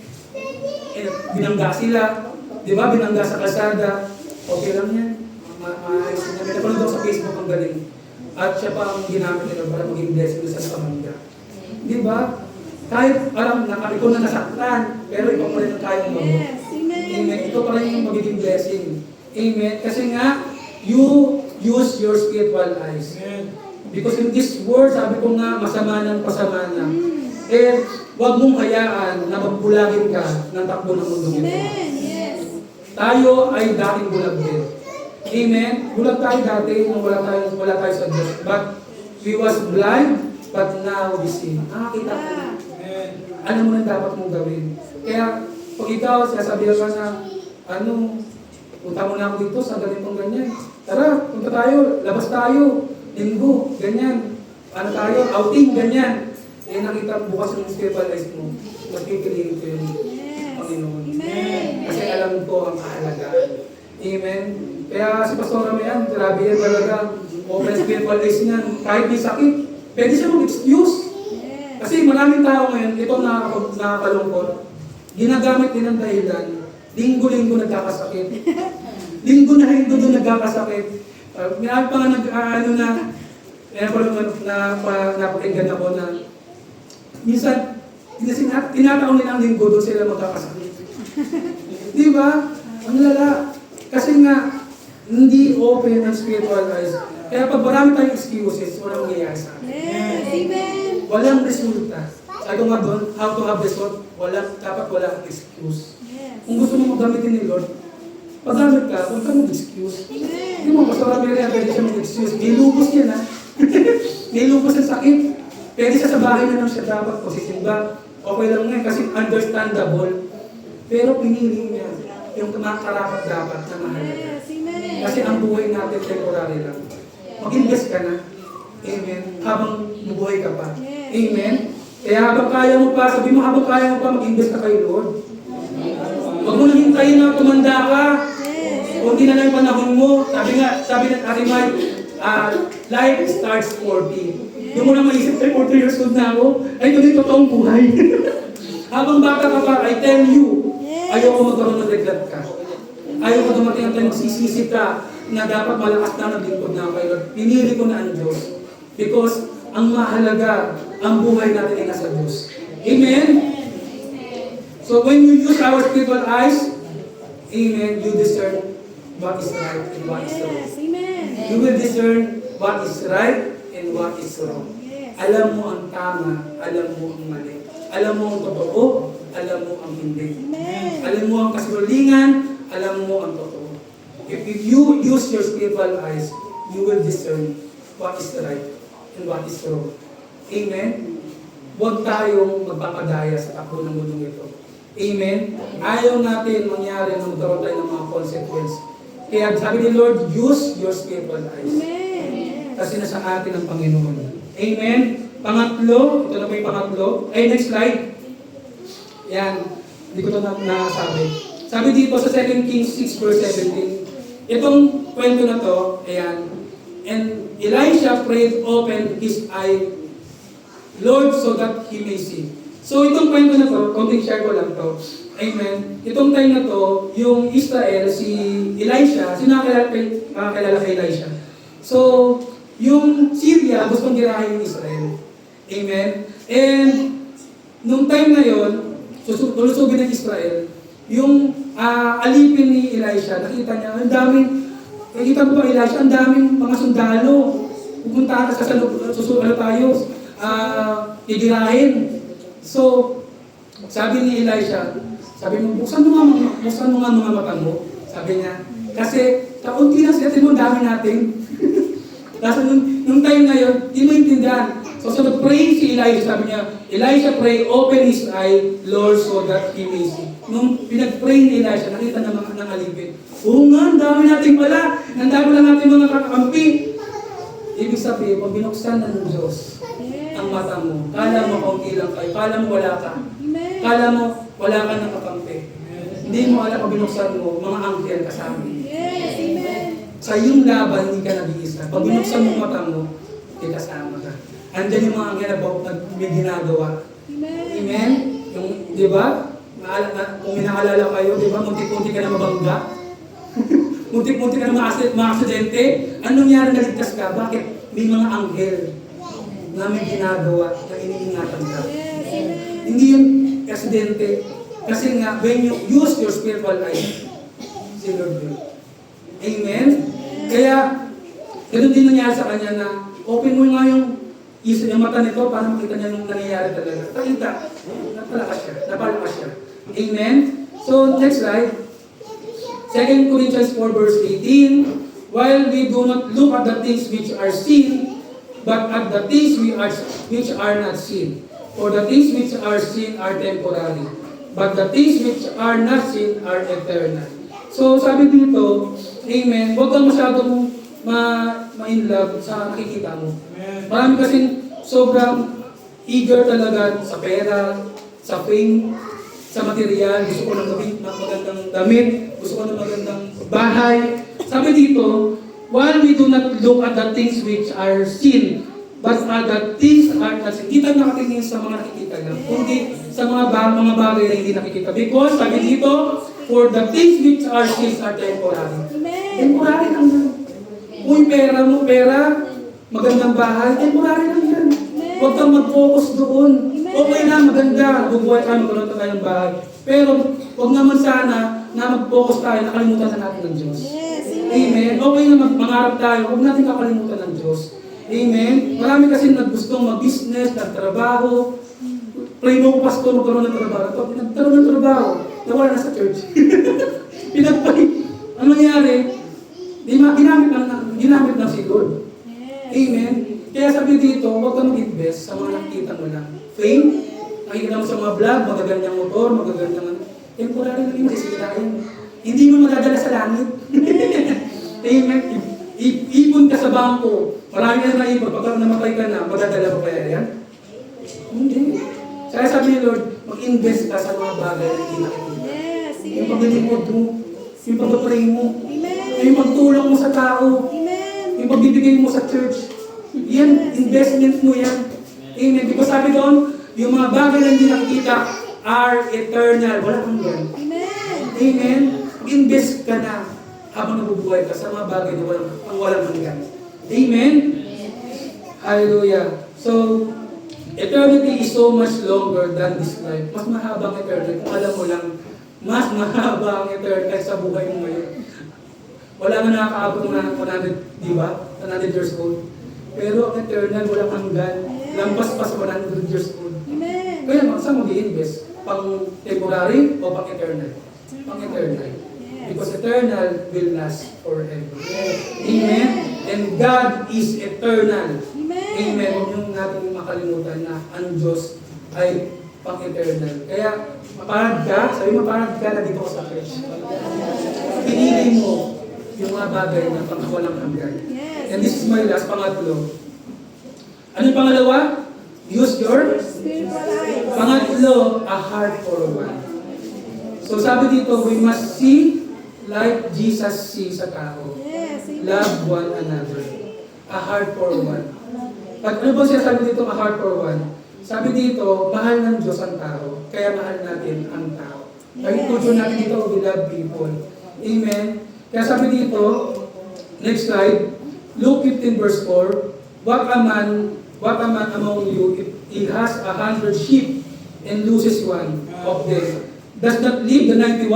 binangga sila, di ba, binangga sa kalsada, okay lang yan. Maayos niya. May napanood ako sa Facebook ang galing. At siya pa ang ginamit nila para maging blessing sa pamangga. Di ba? Kahit parang ikaw na nasaktan, pero ikaw pa rin ang kayang mabuti. Yes, amen. Amen. Ito pa rin yung magiging blessing. Amen. Kasi nga, you use your spiritual eyes. Because in this world, sabi ko nga, masama ng pasama na. Eh, huwag mong hayaan na magbulagin ka ng takbo ng mundo ito. Amen. Yes. Tayo ay dating bulag din. Amen? Bulag tayo dati nung wala tayo sa Diyos. But we was blind, but now we see. Nakakita ko. Alam mo na dapat mong gawin. Kaya, pag ikaw, sasabihan ka na, punta mo na ako dito sa ganitong ganyan. Tara, punta tayo, labas tayo. Linggo, ganyan. Tayo, outing, ganyan. Eh, nakita bukas ng spiritual eyes mo. Magpipiliin ko yung Panginoon. Amen. Kasi alam ko ang kahalagaan. Amen. Kaya si Pastor Ramian, grabe yan talaga. Open spiritual eyes niyan. Kahit may sakit, pwede siya mag-excuse. Yes. Kasi maraming tao ngayon, ito nakakalungkot. Ginagamit din ang dahilan. Linggo-linggo nagkakasakit. Linggo na linggo doon nagkakasakit. May pa nga napakinggan ako na minsan, tinataon nila ang linggo doon sila magkakasakit. Di ba? Ang lala. Kasi nga, hindi open ang spiritual eyes. Kaya pag marami tayong excuses, walang mangyayari sa atin. Yes, amen. Walang resulta. Sabi ko nga doon, how to have result, dapat walang excuse. Yes. Kung gusto mo magamitin ni Lord, pag-gamit ka, huwag ka mag-excuse. Hindi mo, Pastor Ramian, pwede siya mag-excuse. May lubos yan, ha? May lubos ang sakit. Pwede siya sa bahay na lang siya dapat posisimba. Okay lang nga, kasi understandable. Pero pinili niya yung karapat dapat na mahalaga. Yes, amen. Kasi ang buhay natin temporary lang. Mag-invest ka na. Amen. Habang bubuhay ka pa. Amen. Kaya habang kaya mo pa, sabi mo habang kaya mo pa, mag-invest ka kay Lord. Huwag mo nang hintayin na tumanda ka. Kung di na lang yung panahon mo, sabi ng Ate Mai, life starts 40. Yung mo na maisip, 40 years old na ako, ay ito yung totoong buhay. Habang bata ka pa, I tell you, ayaw ko magkaroon ng regret ka. Ayaw ko dumating ang tayo magsisisi ka na dapat malakas na naglingkod na kay Lord. Pinili ko na ang Diyos. Because ang mahalaga, ang buhay natin ay nasa Diyos. Amen? So when you use our spiritual eyes, amen, you discern what is right and what is wrong. Yes, amen. You will discern what is right and what is wrong. Yes. Alam mo ang tama, alam mo ang mali. Alam mo ang totoo, alam mo ang hindi. Amen. Alam mo ang kasinungalingan, alam mo ang totoo. If you use your spiritual eyes, you will discern what is right and what is wrong. Amen? Huwag tayong magpapadaya sa takbo ng mundong ito. Amen? Ayaw natin mangyari na magkaroon tayo ng mga consequence. Kaya sabi ni Lord, use your spiritual eyes. Amen. Kasi nasa atin ang Panginoon. Amen? Pangatlo, ito na po yung pangatlo. Ay, next slide. Yan, hindi ko ito nasabi. Sabi dito sa 2 Kings 6 verse 17, itong kwento na to, ayan, and Elisha prayed, open his eye, Lord, so that he may see. So itong kwento na to, konting share ko lang to. Amen. Itong time na to, yung Israel, si Elisha, nakakilala kay Elisha. So, yung Syria, gustong girahin yung Israel. Amen. And, nung time na yon, lulusugin ng Israel, yung alipin ni Elisha, nakita niya, ang daming, nakita mo ba Elisha, ang daming mga sundalo. Pupunta ka sa susunod tayo, gigirahin. So, sabi ni Elisha, sabi mo, buksan mo nga mga mata mo. Sabi niya, kasi kaunti na sila, mo dami natin. Kasi nung time na yun, di mo intindihan. So nag-pray si Elisha, sabi niya, Elisha pray, open his eye, Lord, so that he may see. Nung pinag-pray ni Elisha, nakita ng mga alipin. Oo nga, ang dami natin pala. Ang dami lang natin mga kakampi. Ibig sabihin, pag binuksan ng Diyos ang mata mo, kala mo kaunti lang kayo, kala mo wala ka. Kala mo wala ka ng kakampi. Hindi mo alam pag binuksan mo, mga anghel kasama. Yes, amen. Sa iyong laban, hindi ka nag-iisa. Pag binuksan mo mata mo, hindi kasama ka. Andiyan yung mga anghel na may ginagawa. Amen? Yung, di ba? Kung minaalala kayo, di ba? Muntik-muntik ka na mabangga. Muntik-muntik ka na ma-aksidente. Anong nangyari naligtas ka? Bakit? May mga anghel na may ginagawa na iniingatan ka. Yes, amen. Hindi yung aksidente. Kasi nga, when you use your spiritual eyes, si Lord will. Amen? Kaya, ganoon din nangyari sa kanya na open mo nga yung mata nito para makita niya yung nangyayari talaga. Nakita, napalakas siya. Amen? So, next slide. 2 Corinthians 4 verse 18, while we do not look at the things which are seen, but at the things which are not seen. For the things which are seen are temporary, but the things which are not seen are eternal. So, sabi dito, amen, huwag kang masyadong ma-inlove sa nakikita mo. Marami kasing sobrang eager talaga sa pera, sa fame, sa material. Gusto ko ng magandang damit, gusto ko ng magandang bahay. Sabi dito, while we do not look at the things which are seen, but at the things are not seen. Kita nakatingin sa mga nakikita lang, kundi sa mga bagay na hindi nakikita. Because sabi dito, for the things which are seen are temporary. Temporary lang yan. Kung pera mo, magandang bahay, temporary lang yan. Huwag kang mag-focus doon. Okay na, maganda, bubuhay tayo, magkaroon tayo ng bahay. Pero, huwag naman sana na mag-focus tayo, nakalimutan na natin ng Diyos. Amen? Okay na mangarap tayo, huwag natin kakalimutan ng Diyos. Amen? Marami kasi nagustong mag-business, nagtrabaho. Pray mo ko, pastor, magkaroon ng trabaho. Pag nagkaroon ng trabaho, nawala na sa church. Pinagpay. Ang nangyari, ginamit lang si Lord. Amen? Kaya sabi dito, huwag kang mag-invest sa mga nakikita mo lang. Fame, nakikita mo sa mga vlog, magagandang motor, magagandang... Temporary lang yung masisirain. Hindi mo magdadala sa langit. Amen? Ipon ka sa bangko. Marami na naipon. Pagka namatay ka na, magdadala mo kaya yan? Hindi. Kaya sabi ni Lord, mag-invest ka sa mga bagay na hindi nakikita. Yung paglilingkod mo, yung pag-pray mo, yung pagtulong mo sa tao, yung pagbibigay mo sa church. Yan, investment mo yan. Amen. Because sabi doon, yung mga bagay na hindi nakikita are eternal. Wala kang yan. Amen. Invest ka na habang nabubuhay ka sa mga bagay na walang hanggan. Amen. Hallelujah. So, eternity is so much longer than this life. Mas mahaba ang eternity. Kung alam mo lang, mas mahaba ang eternity sa buhay mo ngayon. Wala nga nakakaabot ng 100, di ba? 100 years old. Pero ang eternal, walang hanggan. Lampas-pas 100 years old. Kaya saan mag-i-invest? Pang temporary o pang eternal? Pang eternal. Because eternal will last forever. Amen? And God is eternal. Amen. Huwag niyong natin makalimutan na ang Diyos ay pang-eternal. Kaya, maparad ka, sabi maparad ka na dito ko sa church. Pinili mo yung mga bagay na pangkawalang hanggan. And this is my last, pangatlo. Ano yung pangalawa? Use your Spiritual eyes. pangatlo, a heart for one. So sabi dito, we must see like Jesus sees sa tao. Yes. Amen. Love one another. A heart for one. Pag ano ba siya sabi dito, a heart for one? Sabi dito, mahal ng Diyos ang tao, kaya mahal natin ang tao. Kaya culture natin dito, we love people. Amen? Kaya sabi dito, next slide, Luke 15 verse 4, What a man among you, if he has 100 sheep and loses one of them, does not leave the 99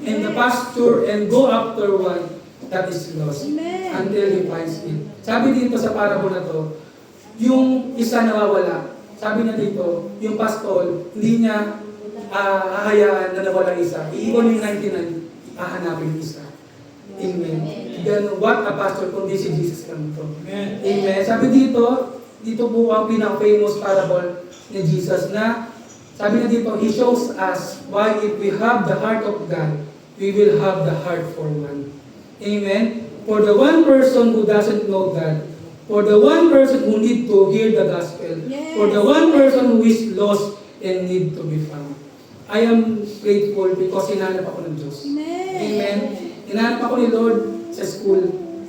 and the pasture and go after one that is lost Amen. until he finds it. Sabi dito sa parable na to, yung isa nawawala. Sabi na dito, yung pastor, hindi niya hahayaan na nawala isa. Iiwan yung 99, hahanapin yung isa. Amen. Then, what a pastor kung di si Jesus lang to. Amen. Sabi dito po ang pinaka-famous parable ni Jesus na sabi na dito, He shows us why if we have the heart of God, we will have the heart for one. Amen. For the one person who doesn't know God, for the one person who need to hear the gospel, Yes. for the one person who is lost and need to be found. I am grateful because hinanap ako ng Diyos. Amen. Hinanap ako ni Lord sa school.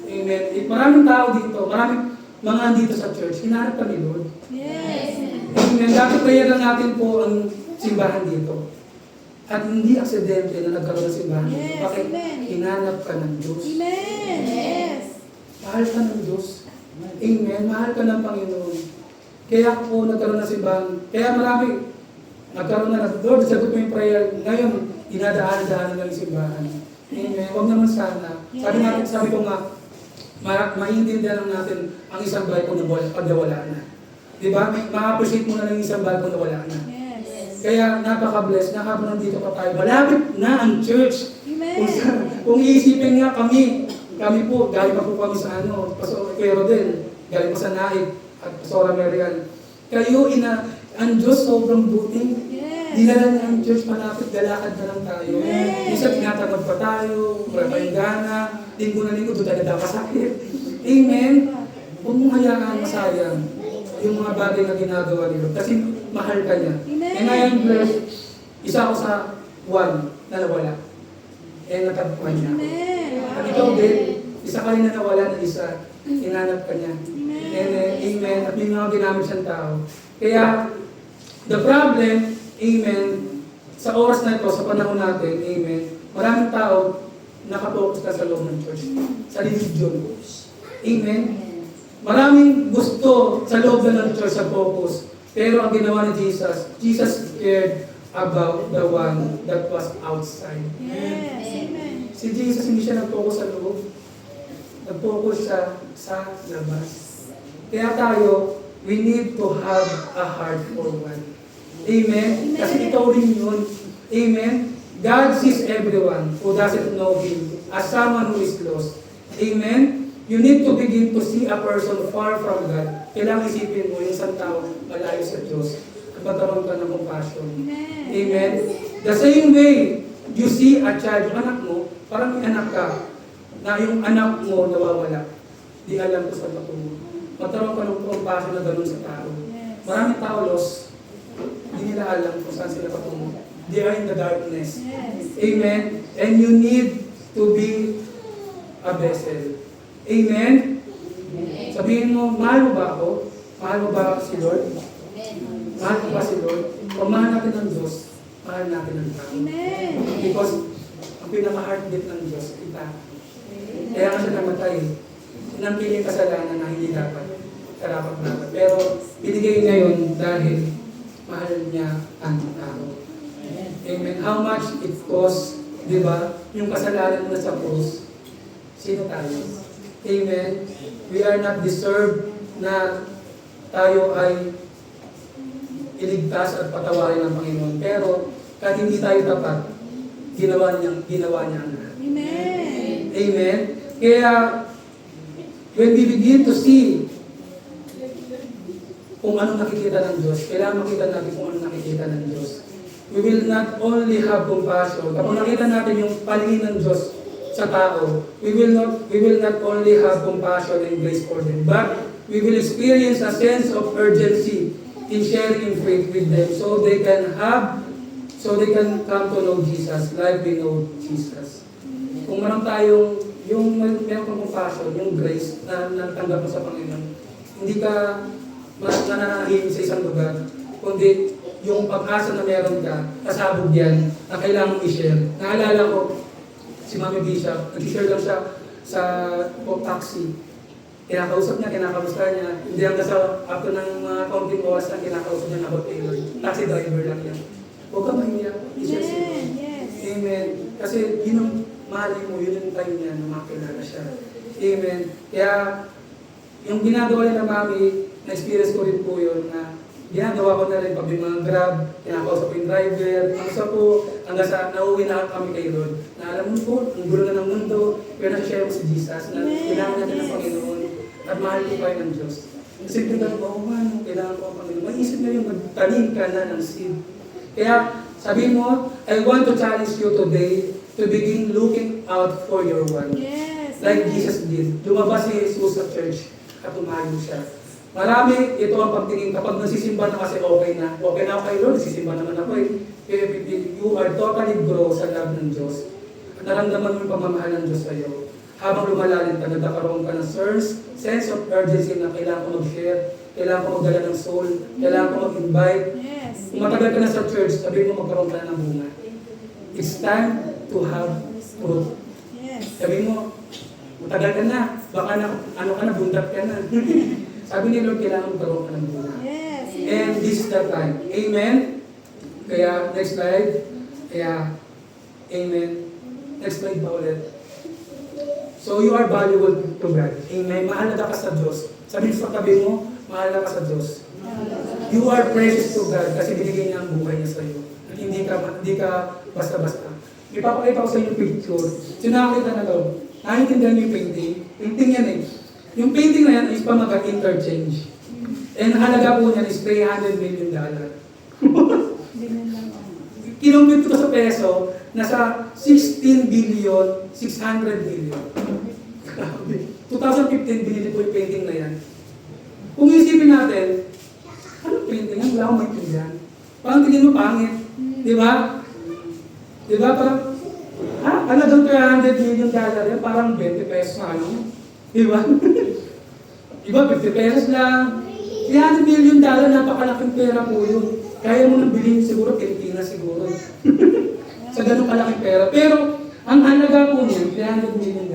Amen. Maraming tao dito, maraming mga andito sa church, hinanap ka ni Lord. Yes. Amen. Dapat prayer lang natin po ang simbahan dito. At hindi aksidente na nagkaroon ng simbahan dito. Yes, Bakit? amen. Hinanap ka ng Diyos. Amen. Yes. Mahal ka ng Diyos. Amen. Mahal ka ng Panginoon. Kaya ako nagkaroon ng simbahan. Kaya marami nagkaroon na Lord, sagot mo yung prayer. Ngayon, dinadaan-daan lang yung simbahan. Amen. Huwag naman sana. Sabi ko nga, maintindihan lang natin ang isang bahay kung pag nawala na. Diba? Ma-appreciate mo na lang yung isang bahay kung nawala na. Yes. Kaya napaka-bless na habang nandito pa tayo. Malapit na ang church. Amen. Kung iisipin nga kami po, galing pa po kami sa Pastor Rodel, galing pa sa Naib at Pastora Marian. Kayo, ang Diyos sobrang buting. Yes. Dinala niya ang church malapit, galakad na lang tayo. Amen. Minsan tinatamad pa tayo, wala pa yung gana, linggo na linggo, doon tayo nagkakasakit. Amen. Huwag mong hayaan masayang yung mga bagay na ginagawa nila. Kasi mahal ka niya. Amen. And I am blessed, isa ako sa one na nawala. And natagpuan niya. Amen. At ikaw din, isa ka rin na nawala na isa. Hinanap ka niya. And amen. At may mga ginamit siyang tao. Kaya, the problem, amen, sa oras na ito, sa panahon natin, amen, maraming tao nakapokus ka sa loob ng church. Sa religion. Amen. Maraming gusto sa loob na ng church sa focus. Pero ang ginawa ni Jesus, Jesus cared about the one that was outside. Yes. Amen. Si Jesus hindi siya nag-focus sa loob. Nag-focus siya sa labas. Kaya tayo, we need to have a heart for one. Amen? Kasi ikaw rin yun. Amen? God sees everyone who doesn't know Him as someone who is lost. Amen? You need to begin to see a person far from God. Kailangan isipin mo yung isang tao malayo sa Diyos at magkaroon ka ng compassion. Amen? The same way you see a child, yung anak mo, parang may anak ka, na yung anak mo nawawala. Di alam ko sa patungo. Magkaroon ka ng compassion na gano'n sa tao. Maraming tao lost. Hindi nila alam kung saan sila patungo. They are in the darkness. Yes. Amen? And you need to be a vessel. Amen? Sabihin mo, mahal mo ba ako? Mahal mo ba si Lord? Mahal mo ba si Lord? Kung mahal natin ng Diyos, mahal natin ng tao. Amen. Because ang pinaka-heartbeat ng Diyos, kita. Kaya nga siya namatay. Sinampiling kasalanan na hindi dapat. Karapat-dapat. Pero binigay niya yun dahil mahal niya ang tao. Amen. How much it costs, di ba? Yung kasalanan mo na sa cross, sino tayo? Amen. We are not deserved na tayo ay iligtas at patawarin ng Panginoon. Pero kahit hindi tayo tapat, ginawa niya ang lahat. Amen. Amen? Kaya, when we begin to see kung ano nakikita ng Diyos, kailangan makita natin kung ano nakikita ng Diyos. We will not only have compassion. Kapag nakita natin yung paningin ng Diyos sa tao, we will not only have compassion and grace for them, but we will experience a sense of urgency in sharing in faith with them so they can come to know Jesus like we know Jesus. Kung meron tayong meron kang compassion, yung grace na natanggap mo sa Panginoon, hindi ka nananahimik sa isang lugar, kundi yung pag-asa na meron ka, kasabog yan, na kailangan i-share. Naalala ko, si Mami Bishop, nag-share lang siya sa taxi. Kinakausap niya, kinakamusta niya. Hindi hanggang sa after ng mga kaunting oras na kinakausap niya na about Taylor. Taxi driver lang yan. Huwag ka mahiya, i-share siya. Amen. Yes. Amen. Kasi yun ang mahalin mo, yun ang time niya na makilala siya. Amen. Kaya, yung ginagawa niya na Mami, na-experience ko rin po yun na ginagawa ko na rin pag may mga Grab, kinakausap ko yung driver, hanggang sa nauwi na kami kay Lord. Na alam mo po, ang gulo na ng mundo, pero nasa-share mo si Jesus na kailangan natin ng Panginoon at mahal ko kayo ng Diyos. Kasi tingnan ko, kailangan ko ang Panginoon. Maisip na yung magtanim ka na ng seed. Kaya sabi mo, I want to challenge you today to begin looking out for your one. Yes. Like Jesus did. Lumabas si Jesus sa church at tumayo siya. Marami, ito ang pagtingin. Kapag nasisimba na kasi okay na. Okay na ako kay Lord, nasisimba naman ako eh. You are totally grow sa love ng Diyos. At naramdaman mo yung pamamahal ng Diyos sa iyo. Habang lumalalim ka, nagkakaroon ka ng sense of urgency na kailangan ko mag-share, kailangan ko magdala ng soul, kailangan ko mag-invite. Yes. Kung matagal ka na sa church, sabihin mo magkaroon ka na ng bunga. It's time to have fruit. Yes. Sabihin mo, matagal ka na, baka na, bundat ka na. Sabi ni Lord, kailangan magkaroon ka ng bunga. Yes. And this is the time. Amen? Kaya, next slide. Kaya, amen. Next slide pa ulit. So, you are valuable to God. Amen. Mahalaga ka sa Diyos. Sabi sa tabi mo, mahalaga ka sa Diyos. You are precious to God kasi binigay niya ang buhay niya sa iyo. At hindi ka basta-basta. Ipapakita ko sa inyo yung picture. Sinakita na to. Nakikita niyo yung painting. Painting yan eh. Yung painting na yan is pa mag-interchange. And halaga po niyan is $300 million. Kinumpit ko sa peso, nasa 16 billion, 600 billion. Grabe. 2015, binili ko yung painting na yan. Kung isipin natin, anong painting yan? Wala akong maintindihan. Parang tingin mo pangit. Di ba? Di ba? Parang, halagang $300 million yan, parang 20 pesos na ano. Di ba? Iba, 50 pesos lang. $300 million, napakalaking pera po yun. Kaya mo nang bilhin siguro, Pilipinas siguro. Sa ganun kalaking pera. Pero, ang halaga po niyan, $300 million.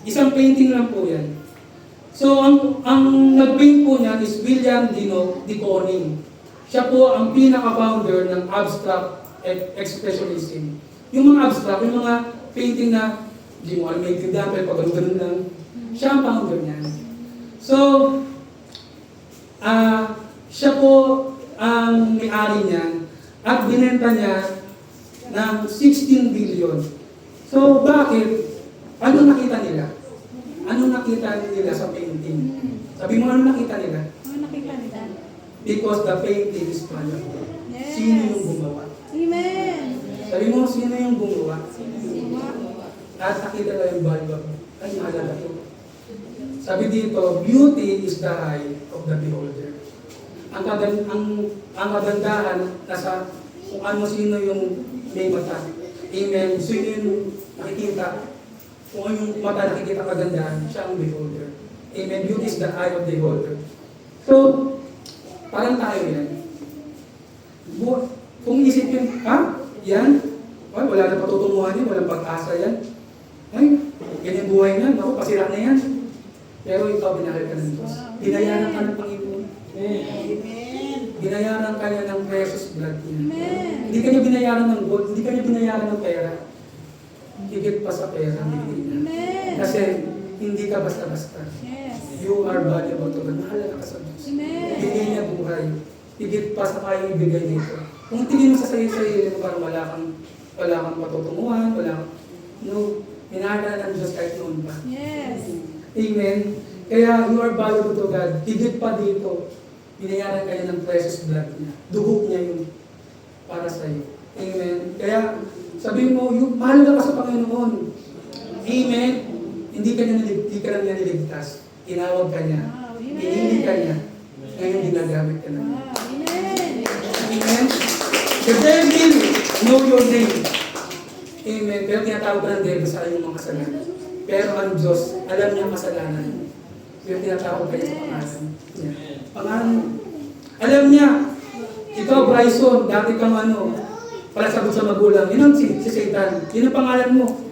Isang painting lang po yan. So, ang nag-paint po niyan is William de Kooning. Siya po ang pinaka-founder ng abstract expressionism. Yung mga abstract, yung mga painting na hindi mo alam, may tindahan, pero pag ganun lang. Siya ang founder niyan. So, siya po ang may-ari niyan at binenta niya ng 16 billion. So, bakit? Ano nakita nila? Ano nakita nila sa painting? Sabi mo, ano nakita nila? Ano nakita nila? Because the painting is valuable. Yes. Sino yung gumawa? Amen. Sabi mo, sino yung gumawa? Gumawa. At nakita nila yung valuable. Ay, mahalaga ito. Sabi dito, beauty is the eye of the beholder. Ang kagandahan nasa kung ano sino yung may mata. Amen. Sino yung nakikita. Kung yung mata nakikita kagandahan, siya ang beholder. Amen. Beauty is the eye of the beholder. So, parang tayo yan. Kung isipin, yan? Ay, wala na patutunguhan yan, walang pag-asa yan. Ay, ganyan buhay na, naku, pasira na yan. Pero ikaw, binahal ka ng Diyos. Binayaran ka ng Panginoon. Amen. Binayaran ka niya ng precious blood niya. Amen. Hindi ka niya binayaran ng gold, hindi ka niya binayaran ng pera. Higit pa sa pera, hindi niya. Amen. Kasi hindi ka basta-basta. Yes. You are valuable to God. Mahalaga ka sa Diyos. Amen. Bigay niya buhay. Higit pa sa kayang ibigay dito. Kung tingin mo sa sarili mo, parang wala kang wala kang patutunguhan, wala kang, no, minahal ka na ng Diyos kahit noon pa. Yes. Amen? Kaya you are valuable to God. Higit pa dito, binayaran ka niya ng precious blood niya. Dugo niya yun para sa iyo. Amen? Kaya sabihin mo, mahal ka sa Panginoon. Amen? Hindi ka lang niya niligtas. Tinawag ka niya. Wow, amen. Pinili ka niya. Ngayon ginagamit ka na niya. Wow, amen. Amen? The devil know your name. Amen. Pero tinatawag ka ng devil sa iyong mga kasalanan. Pero ang Diyos, alam niya ang kasalanan mo. Pero tinatawag ka niya sa pangalan niya. Pangalan mo. Alam niya, ikaw Bryson, dati kang para sagot sa magulang. Yun ang si Satan. Yun ang pangalan mo.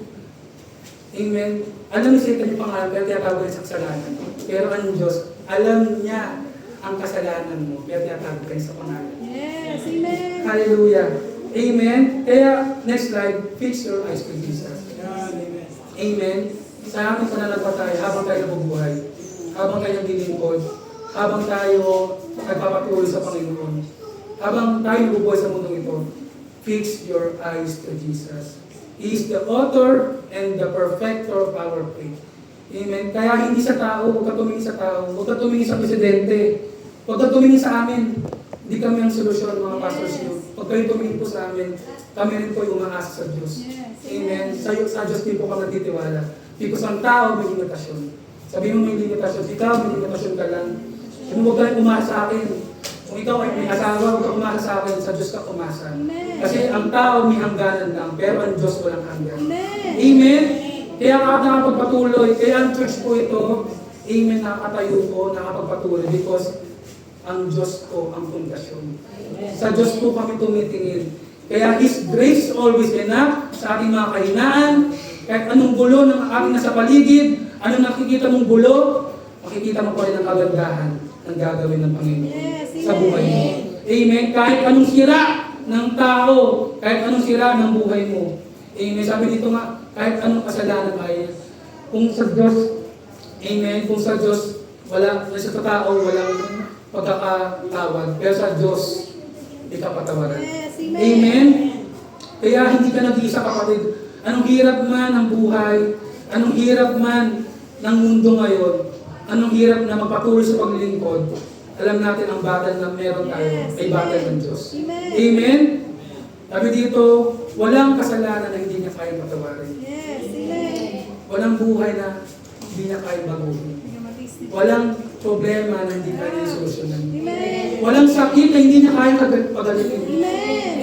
Amen. Alam ni Satan yung pangalan, pero tinatawag niya sa kasalanan. Pero ang Diyos, alam niya ang kasalanan mo, pero tinatawag ka niya sa pangalan. Yes, amen. Hallelujah. Amen. Kaya, next slide, fix your eyes to Jesus. Amen. Sa ating pananampalataya, habang tayo nabubuhay, habang tayo naglilingkod, habang tayo nagpapatuloy sa Panginoon, habang tayo nabubuhay sa mundong ito, fix your eyes to Jesus. He is the author and the perfecter of our faith. Amen. Kaya hindi sa tao, huwag ka tumingin sa tao, huwag ka tumingin sa presidente, huwag ka tumingin sa amin. Hindi kami ang solusyon, mga pastors nyo. Huwag kayo tumingin po sa amin, kami rin po yung umaasa sa Diyos. Amen. Sa Diyos din po ka nagtitiwala. Because ang tao may limitasyon. Sabi mo may limitasyon, ikaw may limitasyon ka lang. Huwag ka umasa sa akin. Kung ikaw ay may asawa, huwag ka umasa sa akin, sa Diyos ka umasa. Kasi ang tao may hangganan lang, pero ang Diyos walang hanggan. Amen. Kaya ka nakapagpatuloy, kaya ang church po ito, amen, nakatayo po, nakapagpatuloy because ang Diyos ko ang pundasyon. Sa Diyos po kami tumitingin. Kaya His grace is always enough sa ating mga kahinaan. Kahit anong gulo ng ating nasa paligid, anong nakikita mong gulo, makikita mo pa rin ang kagandahan ng gagawin ng Panginoon sa buhay mo. Amen. Kahit anong sira ng tao, kahit anong sira ng buhay mo. Amen. Sabi dito nga, kahit anong kasalanan ay, kung sa Diyos, amen, kung sa Diyos, wala, sa tao, walang pagkakatawad. Pero sa Diyos, hindi ka patawaran. Amen? Kaya hindi ka nag-iisa, kapatid. Anong hirap man ang buhay, anong hirap man ng mundo ngayon, anong hirap na magpatuloy sa paglilingkod, alam natin ang battle na meron tayo ay battle ng Diyos. Amen? Sabi dito, walang kasalanan na hindi niya kayang patawarin. Walang buhay na hindi niya kayang baguhin. Walang problema na hindi kaya solusyonan. Walang sakit na hindi niya kaya pagalitin.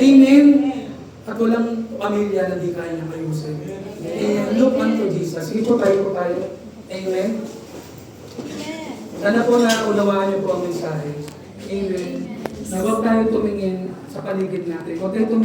Amen. At walang pamilya na hindi kaya niya ayusin. Amen. Look unto Jesus. Sige po tayo. Amen. Sana po na unawaan niyo po ang mensahe. Amen. Na huwag tayo tumingin sa paligid natin. Huwag tayo tumingin